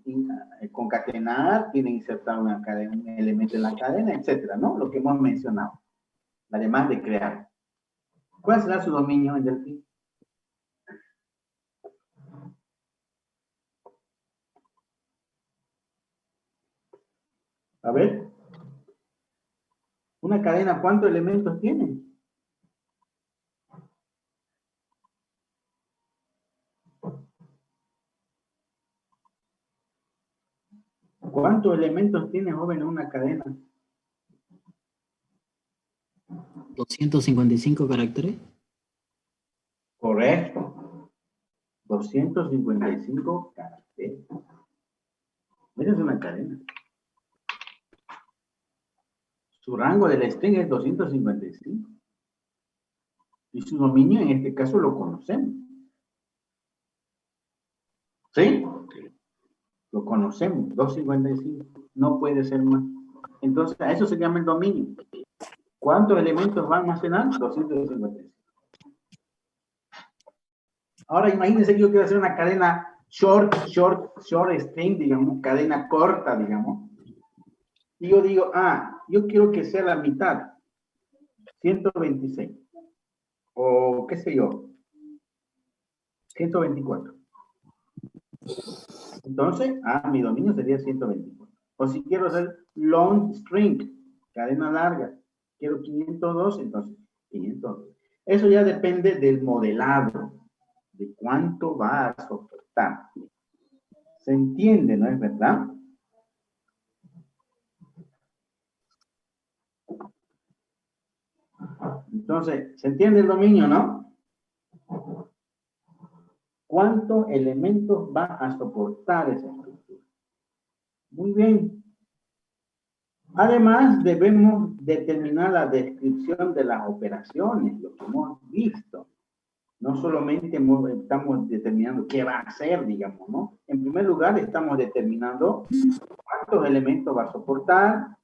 [SPEAKER 1] concatenar, tiene insertar una cadena, un elemento en la cadena, etcétera, ¿no? Lo que hemos mencionado. Además de crear. ¿Cuál será su dominio en Delphi? A ver. Una cadena, ¿cuántos elementos tiene? ¿Cuántos elementos tiene, joven, una cadena?
[SPEAKER 8] 255 caracteres.
[SPEAKER 1] Correcto. 255 caracteres. Esa es una cadena. Su rango del string es 255. Y su dominio, en este caso, lo conocemos. ¿Sí? Lo conocemos, 255. No puede ser más. Entonces, a eso se llama el dominio. ¿Cuántos elementos va a almacenar? 255. Ahora, imagínense que yo quiero hacer una cadena short string, digamos, cadena corta, digamos. Y yo digo, yo quiero que sea la mitad, 126. O qué sé yo, 124. Entonces, mi dominio sería 124. O si quiero hacer long string, cadena larga, quiero 502, entonces 502. Eso ya depende del modelado, de cuánto va a soportar. ¿Se entiende, no es verdad? Entonces, ¿se entiende el dominio, no? ¿Cuántos elementos va a soportar esa estructura? Muy bien. Además, debemos determinar la descripción de las operaciones, lo que hemos visto. No solamente estamos determinando qué va a hacer, digamos, ¿no? En primer lugar, estamos determinando cuántos elementos va a soportar,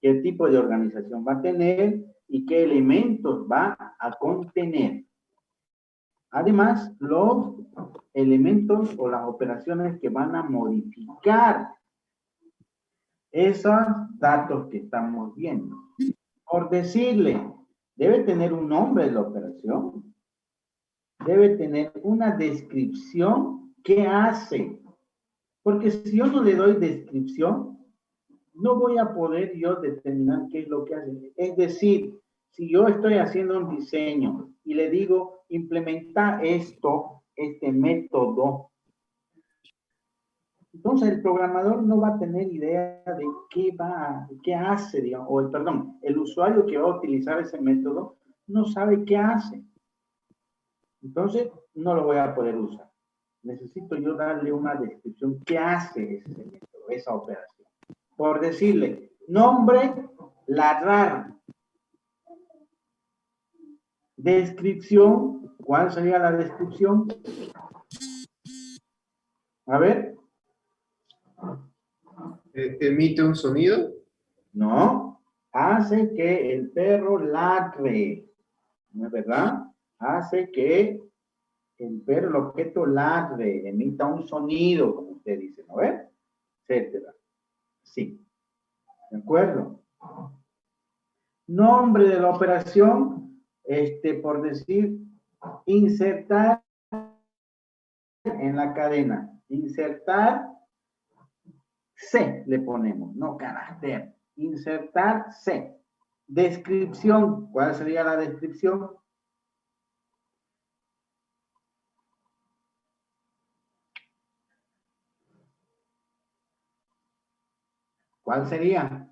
[SPEAKER 1] qué tipo de organización va a tener y qué elementos va a contener. Además, los elementos o las operaciones que van a modificar esos datos que estamos viendo. Por decirle, debe tener un nombre de la operación, debe tener una descripción, ¿qué hace? Porque si yo no le doy descripción, no voy a poder yo determinar qué es lo que hace. Es decir, si yo estoy haciendo un diseño y le digo, implementa esto, este método, entonces el programador no va a tener idea de qué hace, digamos, el usuario que va a utilizar ese método no sabe qué hace. Entonces, no lo voy a poder usar. Necesito yo darle una descripción. ¿Qué hace ese método, esa operación? Por decirle, nombre, ladrar. Descripción, ¿cuál sería la descripción? A ver.
[SPEAKER 7] ¿Emite un sonido?
[SPEAKER 1] No, hace que el perro ladre. ¿No es verdad? Hace que el perro, el objeto ladre, emita un sonido, como usted dice, ¿no ve? Etcétera. Sí. ¿De acuerdo? Nombre de la operación, por decir, insertar en la cadena. Insertar C le ponemos, no carácter. Insertar C. Descripción. ¿Cuál sería la descripción? ¿Cuál sería?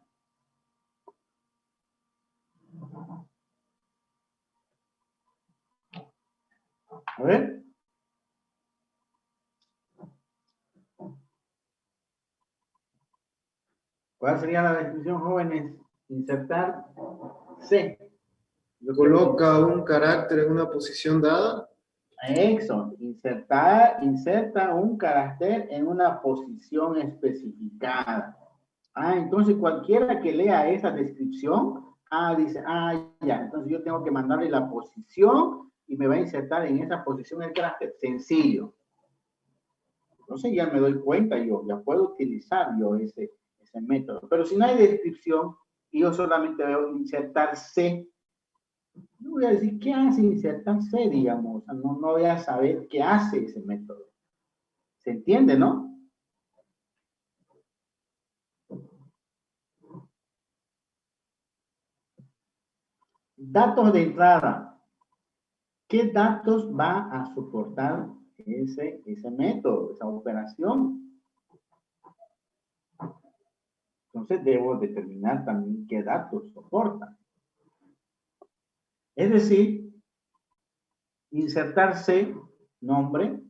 [SPEAKER 1] A ver. ¿Cuál sería la descripción, jóvenes? Insertar C.
[SPEAKER 7] ¿Coloca un carácter en una posición dada?
[SPEAKER 1] Eso, inserta un carácter en una posición especificada. Entonces cualquiera que lea esa descripción, dice, ya, entonces yo tengo que mandarle la posición y me va a insertar en esa posición el carácter. Sencillo. Entonces ya me doy cuenta ya puedo utilizar yo ese método. Pero si no hay descripción y yo solamente veo insertar C, no voy a decir qué hace insertar C, digamos. O sea, no voy a saber qué hace ese método. ¿Se entiende, no? Datos de entrada. ¿Qué datos va a soportar ese método, esa operación? Entonces debo determinar también qué datos soporta. Es decir, insertar C, nombre,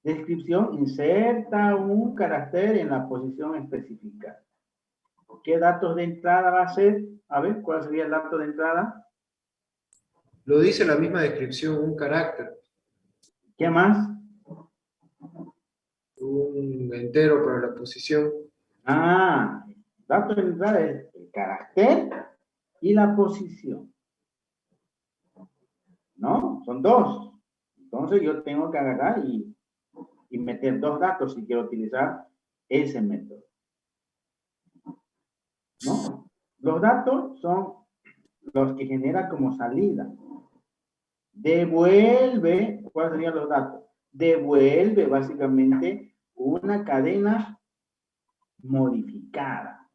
[SPEAKER 1] descripción, inserta un carácter en la posición específica. ¿Qué datos de entrada va a ser? A ver, ¿cuál sería el dato de entrada?
[SPEAKER 7] Lo dice la misma descripción, un carácter.
[SPEAKER 1] ¿Qué más?
[SPEAKER 7] Un entero para la posición.
[SPEAKER 1] Dato de entrada es el carácter y la posición. ¿No? Son dos. Entonces yo tengo que agarrar y meter dos datos si quiero utilizar ese método. ¿No? Los datos son los que genera como salida. Devuelve, ¿cuáles serían los datos? Devuelve básicamente una cadena modificada.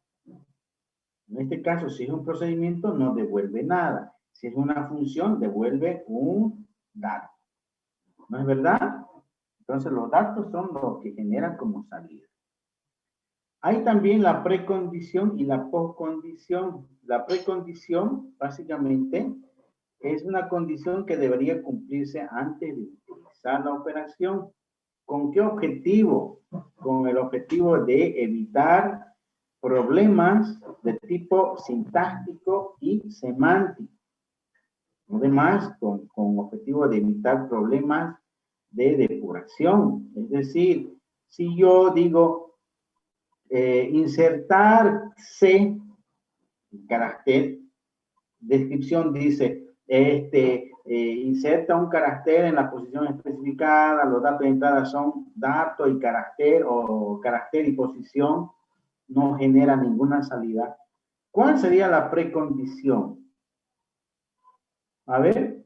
[SPEAKER 1] En este caso, si es un procedimiento, no devuelve nada. Si es una función, devuelve un dato. ¿No es verdad? Entonces, los datos son los que generan como salida. Hay también la precondición y la postcondición. La precondición, básicamente, es una condición que debería cumplirse antes de utilizar la operación. ¿Con qué objetivo? Con el objetivo de evitar problemas de tipo sintáctico y semántico. Además, con objetivo de evitar problemas de depuración. Es decir, si yo digo insertar C, carácter, descripción dice, inserta un carácter en la posición especificada, los datos de entrada son dato y carácter, o carácter y posición, no genera ninguna salida. ¿Cuál sería la precondición? A ver.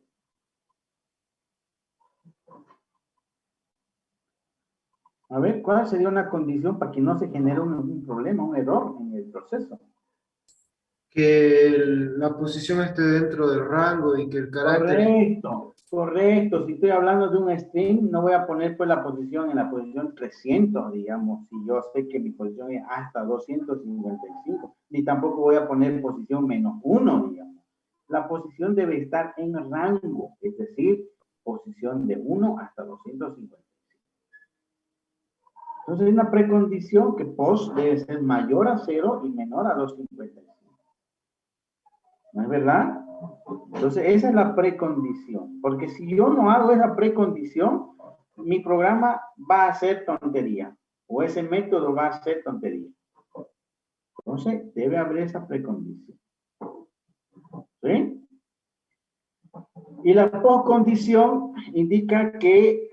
[SPEAKER 1] A ver, ¿cuál sería una condición para que no se genere un problema, un error en el proceso?
[SPEAKER 7] Que la posición esté dentro del rango y que el carácter...
[SPEAKER 1] Correcto. Si estoy hablando de un string, no voy a poner pues la posición en la posición 300, digamos, si yo sé que mi posición es hasta 255, ni tampoco voy a poner posición -1, digamos. La posición debe estar en rango, es decir, posición de 1 hasta 255. Entonces hay una precondición que POS debe ser mayor a 0 y menor a 255. ¿No es verdad? Entonces esa es la precondición. Porque si yo no hago esa precondición, mi programa va a ser tontería. O ese método va a ser tontería. Entonces debe haber esa precondición. ¿Sí? Y la postcondición indica que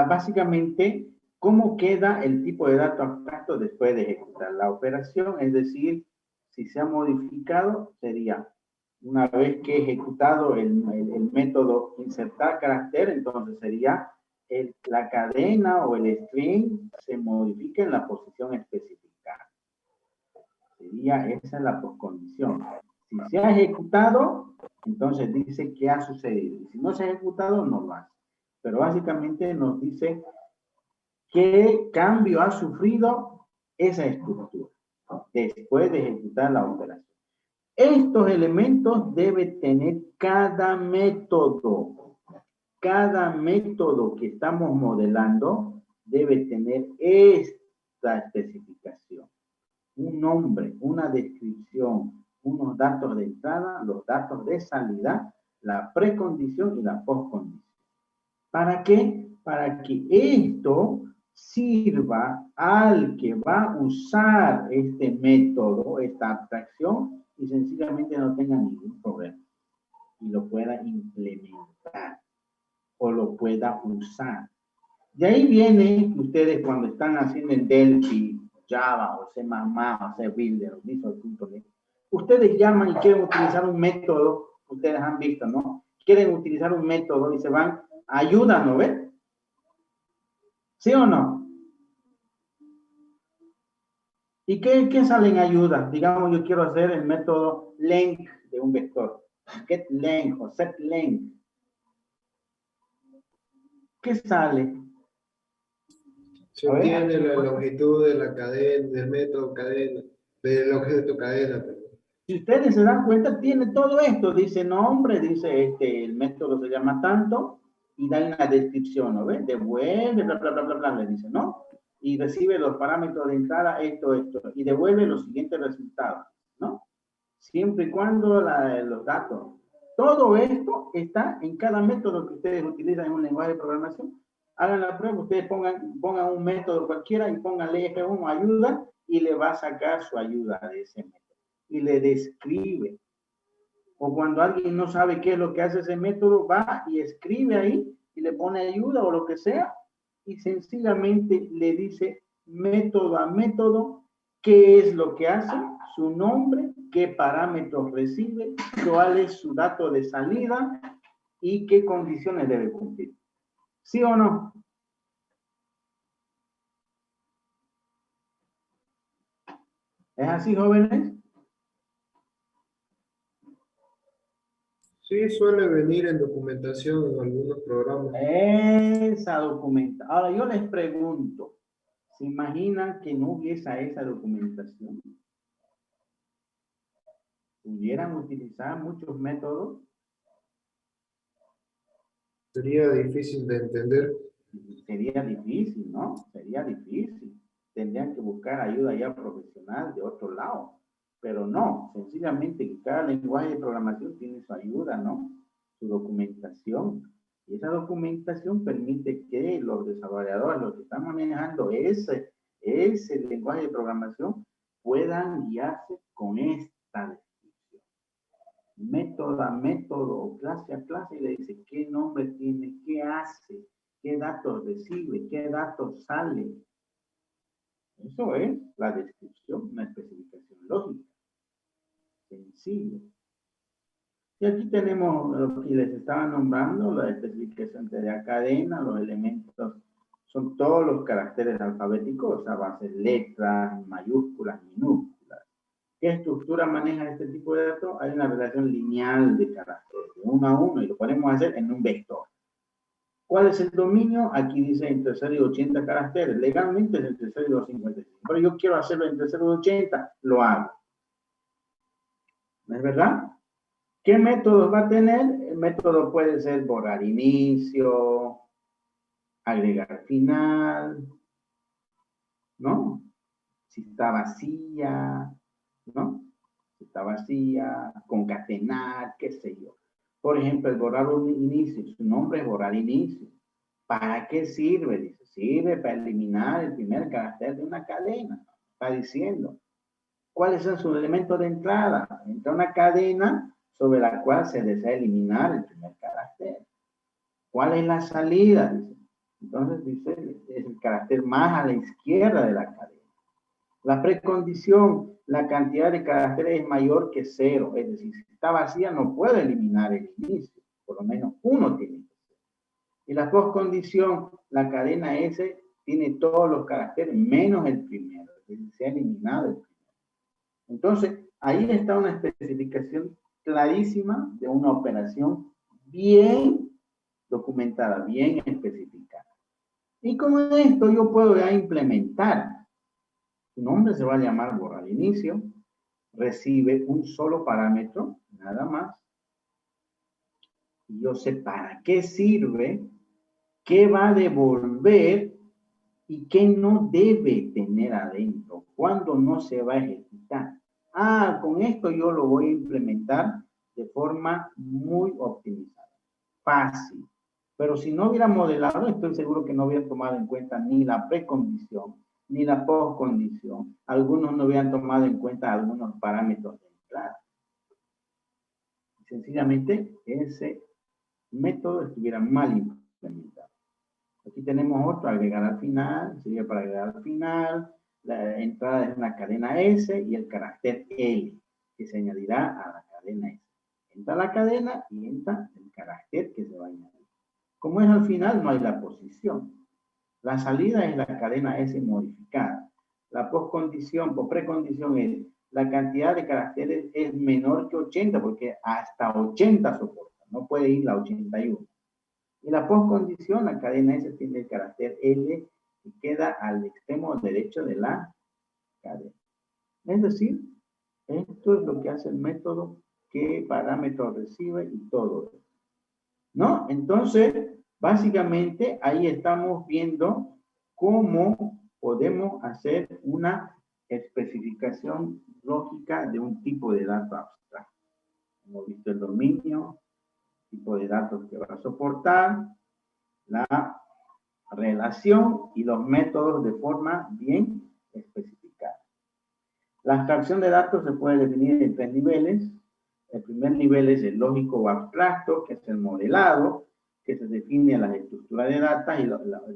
[SPEAKER 1] básicamente cómo queda el tipo de dato abstracto después de ejecutar la operación, es decir, si se ha modificado, sería una vez que he ejecutado el método insertar carácter, entonces sería la cadena o el string se modifica en la posición especificada. Sería esa la postcondición. Si se ha ejecutado, entonces dice qué ha sucedido. Y si no se ha ejecutado, no lo hace. Pero básicamente nos dice qué cambio ha sufrido esa estructura después de ejecutar la operación. Estos elementos debe tener cada método. Cada método que estamos modelando debe tener esta especificación. Un nombre, una descripción, unos datos de entrada, los datos de salida, la precondición y la postcondición. ¿Para qué? Para que esto sirva al que va a usar este método, esta abstracción, y sencillamente no tenga ningún problema. Y lo pueda implementar o lo pueda usar. De ahí viene que ustedes cuando están haciendo en Delphi, Java o C++ o C Builder o Visual.net, ustedes llaman y quieren utilizar un método, ustedes han visto, ¿no? Quieren utilizar un método y se van, ayúdanos, ¿ves? ¿Sí o no? ¿Y qué sale en ayuda? Digamos, yo quiero hacer el método length de un vector. GetLength o setLength. ¿Qué sale?
[SPEAKER 7] Se obtiene la longitud de la cadena, del método cadena, del objeto cadena.
[SPEAKER 1] Si ustedes se dan cuenta, tiene todo esto. Dice nombre, dice el método se llama tanto, y da una descripción, ¿no ves? Devuelve, bla, bla, bla, bla, bla, le dice, ¿no? Y recibe los parámetros de entrada, esto, y devuelve los siguientes resultados, ¿no? Siempre y cuando los datos. Todo esto está en cada método que ustedes utilizan en un lenguaje de programación. Hagan la prueba, ustedes pongan un método cualquiera y pónganle F1 ayuda y le va a sacar su ayuda de ese método. Y le describe. O cuando alguien no sabe qué es lo que hace ese método, va y escribe ahí y le pone ayuda o lo que sea y sencillamente le dice método a método qué es lo que hace, su nombre, qué parámetros recibe, cuál es su dato de salida y qué condiciones debe cumplir. ¿Sí o no? ¿Es así, jóvenes?
[SPEAKER 7] Sí, suele venir en documentación en algunos programas.
[SPEAKER 1] Esa documentación. Ahora yo les pregunto, ¿se imaginan que no hubiese esa documentación? ¿Pudieran utilizar muchos métodos?
[SPEAKER 7] Sería difícil de entender.
[SPEAKER 1] Sería difícil, ¿no? Sería difícil. Tendrían que buscar ayuda ya profesional de otro lado. Pero no, sencillamente que cada lenguaje de programación tiene su ayuda, ¿no? Su documentación. Y esa documentación permite que los desarrolladores, los que están manejando ese lenguaje de programación, puedan guiarse con esta descripción. Método a método o clase a clase y le dice qué nombre tiene, qué hace, qué datos recibe, qué datos sale. Eso es la descripción, una especificación lógica. Sencillo. Y aquí tenemos lo que les estaba nombrando, la especificación de la cadena, los elementos, son todos los caracteres alfabéticos, o sea, va a ser letras, mayúsculas, minúsculas. ¿Qué estructura maneja este tipo de datos? Hay una relación lineal de caracteres, de 1 a 1, y lo podemos hacer en un vector. ¿Cuál es el dominio? Aquí dice entre 0 y 80 caracteres. Legalmente es entre 0 y 255. Pero yo quiero hacerlo entre 0 y 80, lo hago. ¿No es verdad? ¿Qué métodos va a tener? El método puede ser borrar inicio, agregar final, ¿no? Si está vacía, ¿no? Si está vacía, concatenar, qué sé yo. Por ejemplo, el borrar un inicio, su nombre es borrar inicio. ¿Para qué sirve? Dice, sirve para eliminar el primer carácter de una cadena. Está diciendo. ¿Cuáles son sus elementos de entrada? Entra una cadena sobre la cual se desea eliminar el primer carácter. ¿Cuál es la salida? Dice. Entonces dice, es el carácter más a la izquierda de la cadena. La precondición, la cantidad de caracteres es mayor que 0. Es decir, si está vacía no puedo eliminar el inicio. Por lo menos uno tiene que ser. Y la postcondición, la cadena S tiene todos los caracteres menos el primero. Es decir, se ha eliminado el primero. Entonces, ahí está una especificación clarísima de una operación bien documentada, bien especificada. Y con esto yo puedo ya implementar. Su nombre se va a llamar borrar inicio. Recibe un solo parámetro, nada más. Y yo sé para qué sirve, qué va a devolver y qué no debe tener adentro, cuándo no se va a ejecutar. Ah, con esto yo lo voy a implementar de forma muy optimizada, fácil. Pero si no hubiera modelado, estoy seguro que no hubiera tomado en cuenta ni la precondición, ni la postcondición. Algunos no hubieran tomado en cuenta algunos parámetros de entrada. Sencillamente, ese método estuviera mal implementado. Aquí tenemos otro, agregar al final, sería para agregar al final, la entrada es una cadena S y el carácter L, que se añadirá a la cadena S. Entra la cadena y entra el carácter que se va a añadir. Como es al final, no hay la posición. La salida es la cadena S modificada. La postcondición o precondición es la cantidad de caracteres es menor que 80, porque hasta 80 soporta, no puede ir a 81. Y la postcondición, la cadena S tiene el carácter L y queda al extremo derecho de la cadena. Es decir, esto es lo que hace el método, qué parámetro recibe y todo eso. ¿No? Entonces, básicamente, ahí estamos viendo cómo podemos hacer una especificación lógica de un tipo de dato abstracto. Hemos visto el dominio, tipo de datos que va a soportar, la relación y los métodos de forma bien especificada. La abstracción de datos se puede definir en 3 niveles. El primer nivel es el lógico o abstracto, que es el modelado, que se define las estructuras de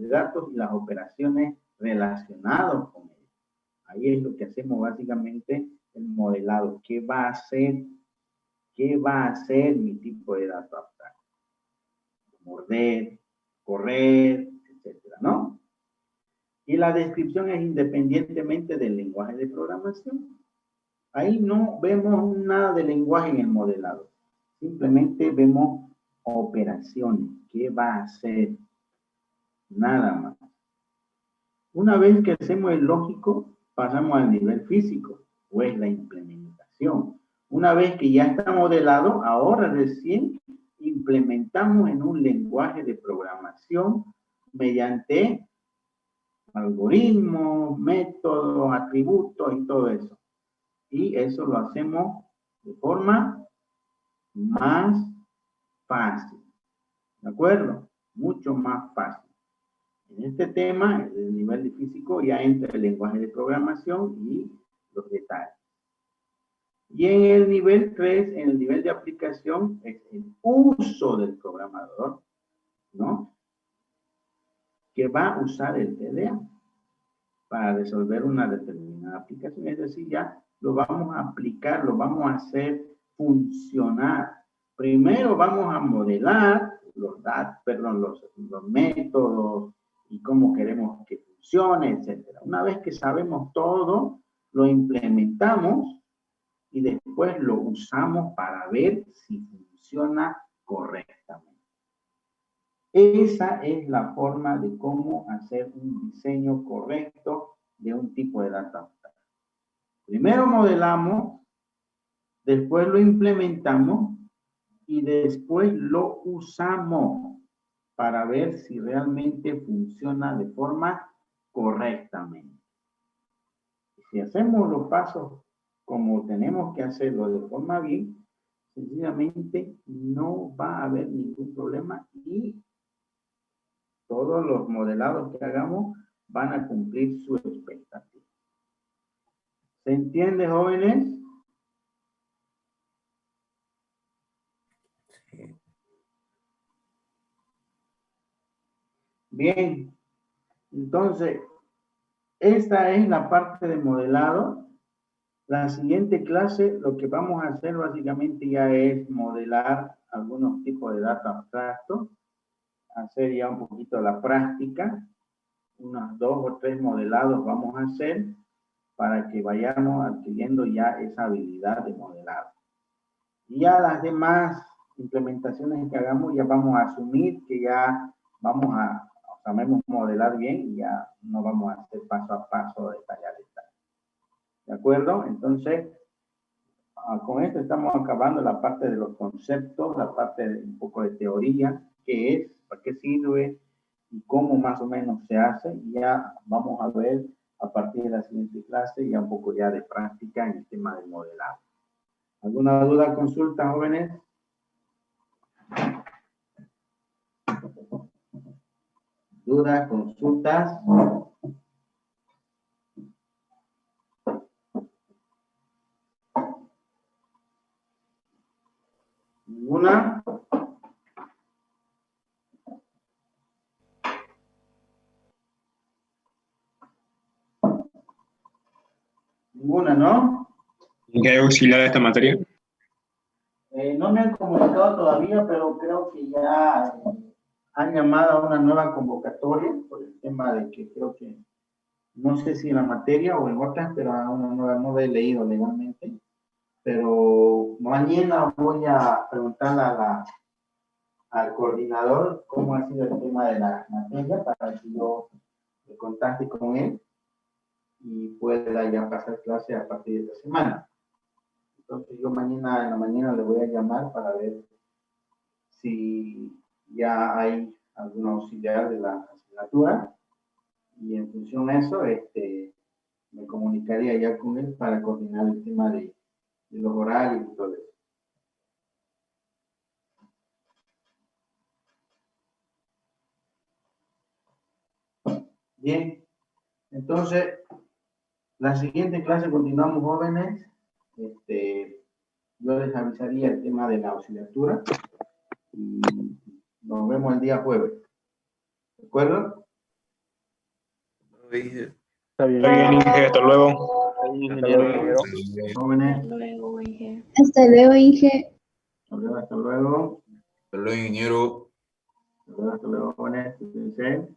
[SPEAKER 1] datos y las operaciones relacionadas con ellos. Ahí es lo que hacemos básicamente el modelado. ¿Qué va a hacer? ¿Qué va a hacer mi tipo de dato abstracto? Morder, correr, etcétera, ¿no? Y la descripción es independientemente del lenguaje de programación. Ahí no vemos nada de lenguaje en el modelado. Simplemente vemos operaciones. ¿Qué va a hacer? Nada más. Una vez que hacemos el lógico, pasamos al nivel físico, o es la implementación. Una vez que ya está modelado, ahora recién implementamos en un lenguaje de programación mediante algoritmos, métodos, atributos y todo eso. Y eso lo hacemos de forma más fácil. ¿De acuerdo? Mucho más fácil. En este tema, en el nivel de físico, ya entra el lenguaje de programación y los detalles. Y en el nivel 3, en el nivel de aplicación, es el uso del programador, ¿no? Que va a usar el TDA para resolver una determinada aplicación. Es decir, ya lo vamos a aplicar, lo vamos a hacer funcionar. Primero vamos a modelar los datos, perdón, los métodos y cómo queremos que funcione, etcétera. Una vez que sabemos todo, lo implementamos y después lo usamos para ver si funciona correctamente. Esa es la forma de cómo hacer un diseño correcto de un tipo de data abstracto. Primero modelamos, después lo implementamos y después lo usamos para ver si realmente funciona de forma correctamente. Si hacemos los pasos como tenemos que hacerlo de forma bien, sencillamente no va a haber ningún problema y todos los modelados que hagamos van a cumplir su expectativa. ¿Se entiende, jóvenes? Bien, entonces, esta es la parte de modelado. La siguiente clase, lo que vamos a hacer básicamente ya es modelar algunos tipos de datos abstractos, hacer ya un poquito la práctica, unos 2 o 3 modelados vamos a hacer para que vayamos adquiriendo ya esa habilidad de modelado. Y ya las demás implementaciones que hagamos ya vamos a asumir que ya vamos a, sabemos modelar bien y ya no vamos a hacer paso a paso, detallar. ¿De acuerdo? Entonces, con esto estamos acabando la parte de los conceptos, la parte de un poco de teoría, qué es, para qué sirve y cómo más o menos se hace. Y ya vamos a ver a partir de la siguiente clase ya un poco ya de práctica en el tema del modelado. ¿Alguna duda, consulta, jóvenes? ¿Dudas, consultas? ¿Ninguna? Ninguna, ¿no?
[SPEAKER 11] ¿En qué auxiliar esta materia?
[SPEAKER 1] No me han comunicado todavía, pero creo que ya han llamado a una nueva convocatoria por el tema de que creo que, no sé si en la materia o en otras, pero a una nueva, no lo he leído legalmente. Pero mañana voy a preguntarle al coordinador cómo ha sido el tema de la materia para que yo me contacte con él y pueda ya pasar clase a partir de esta semana. Entonces yo mañana en la mañana le voy a llamar para ver si ya hay algún auxiliar de la asignatura y en función de eso me comunicaría ya con él para coordinar el tema de los horarios y todo eso. Bien, entonces la siguiente clase continuamos, jóvenes. Yo les avisaría el tema de la auxiliatura y nos vemos el día jueves. ¿De acuerdo?
[SPEAKER 11] Está bien, Inge, hasta luego.
[SPEAKER 1] Hasta luego, jóvenes.
[SPEAKER 12] Hasta luego, Inge.
[SPEAKER 1] Hasta luego.
[SPEAKER 9] Hasta luego, ingeniero.
[SPEAKER 1] Hasta luego, jóvenes. Cuídense.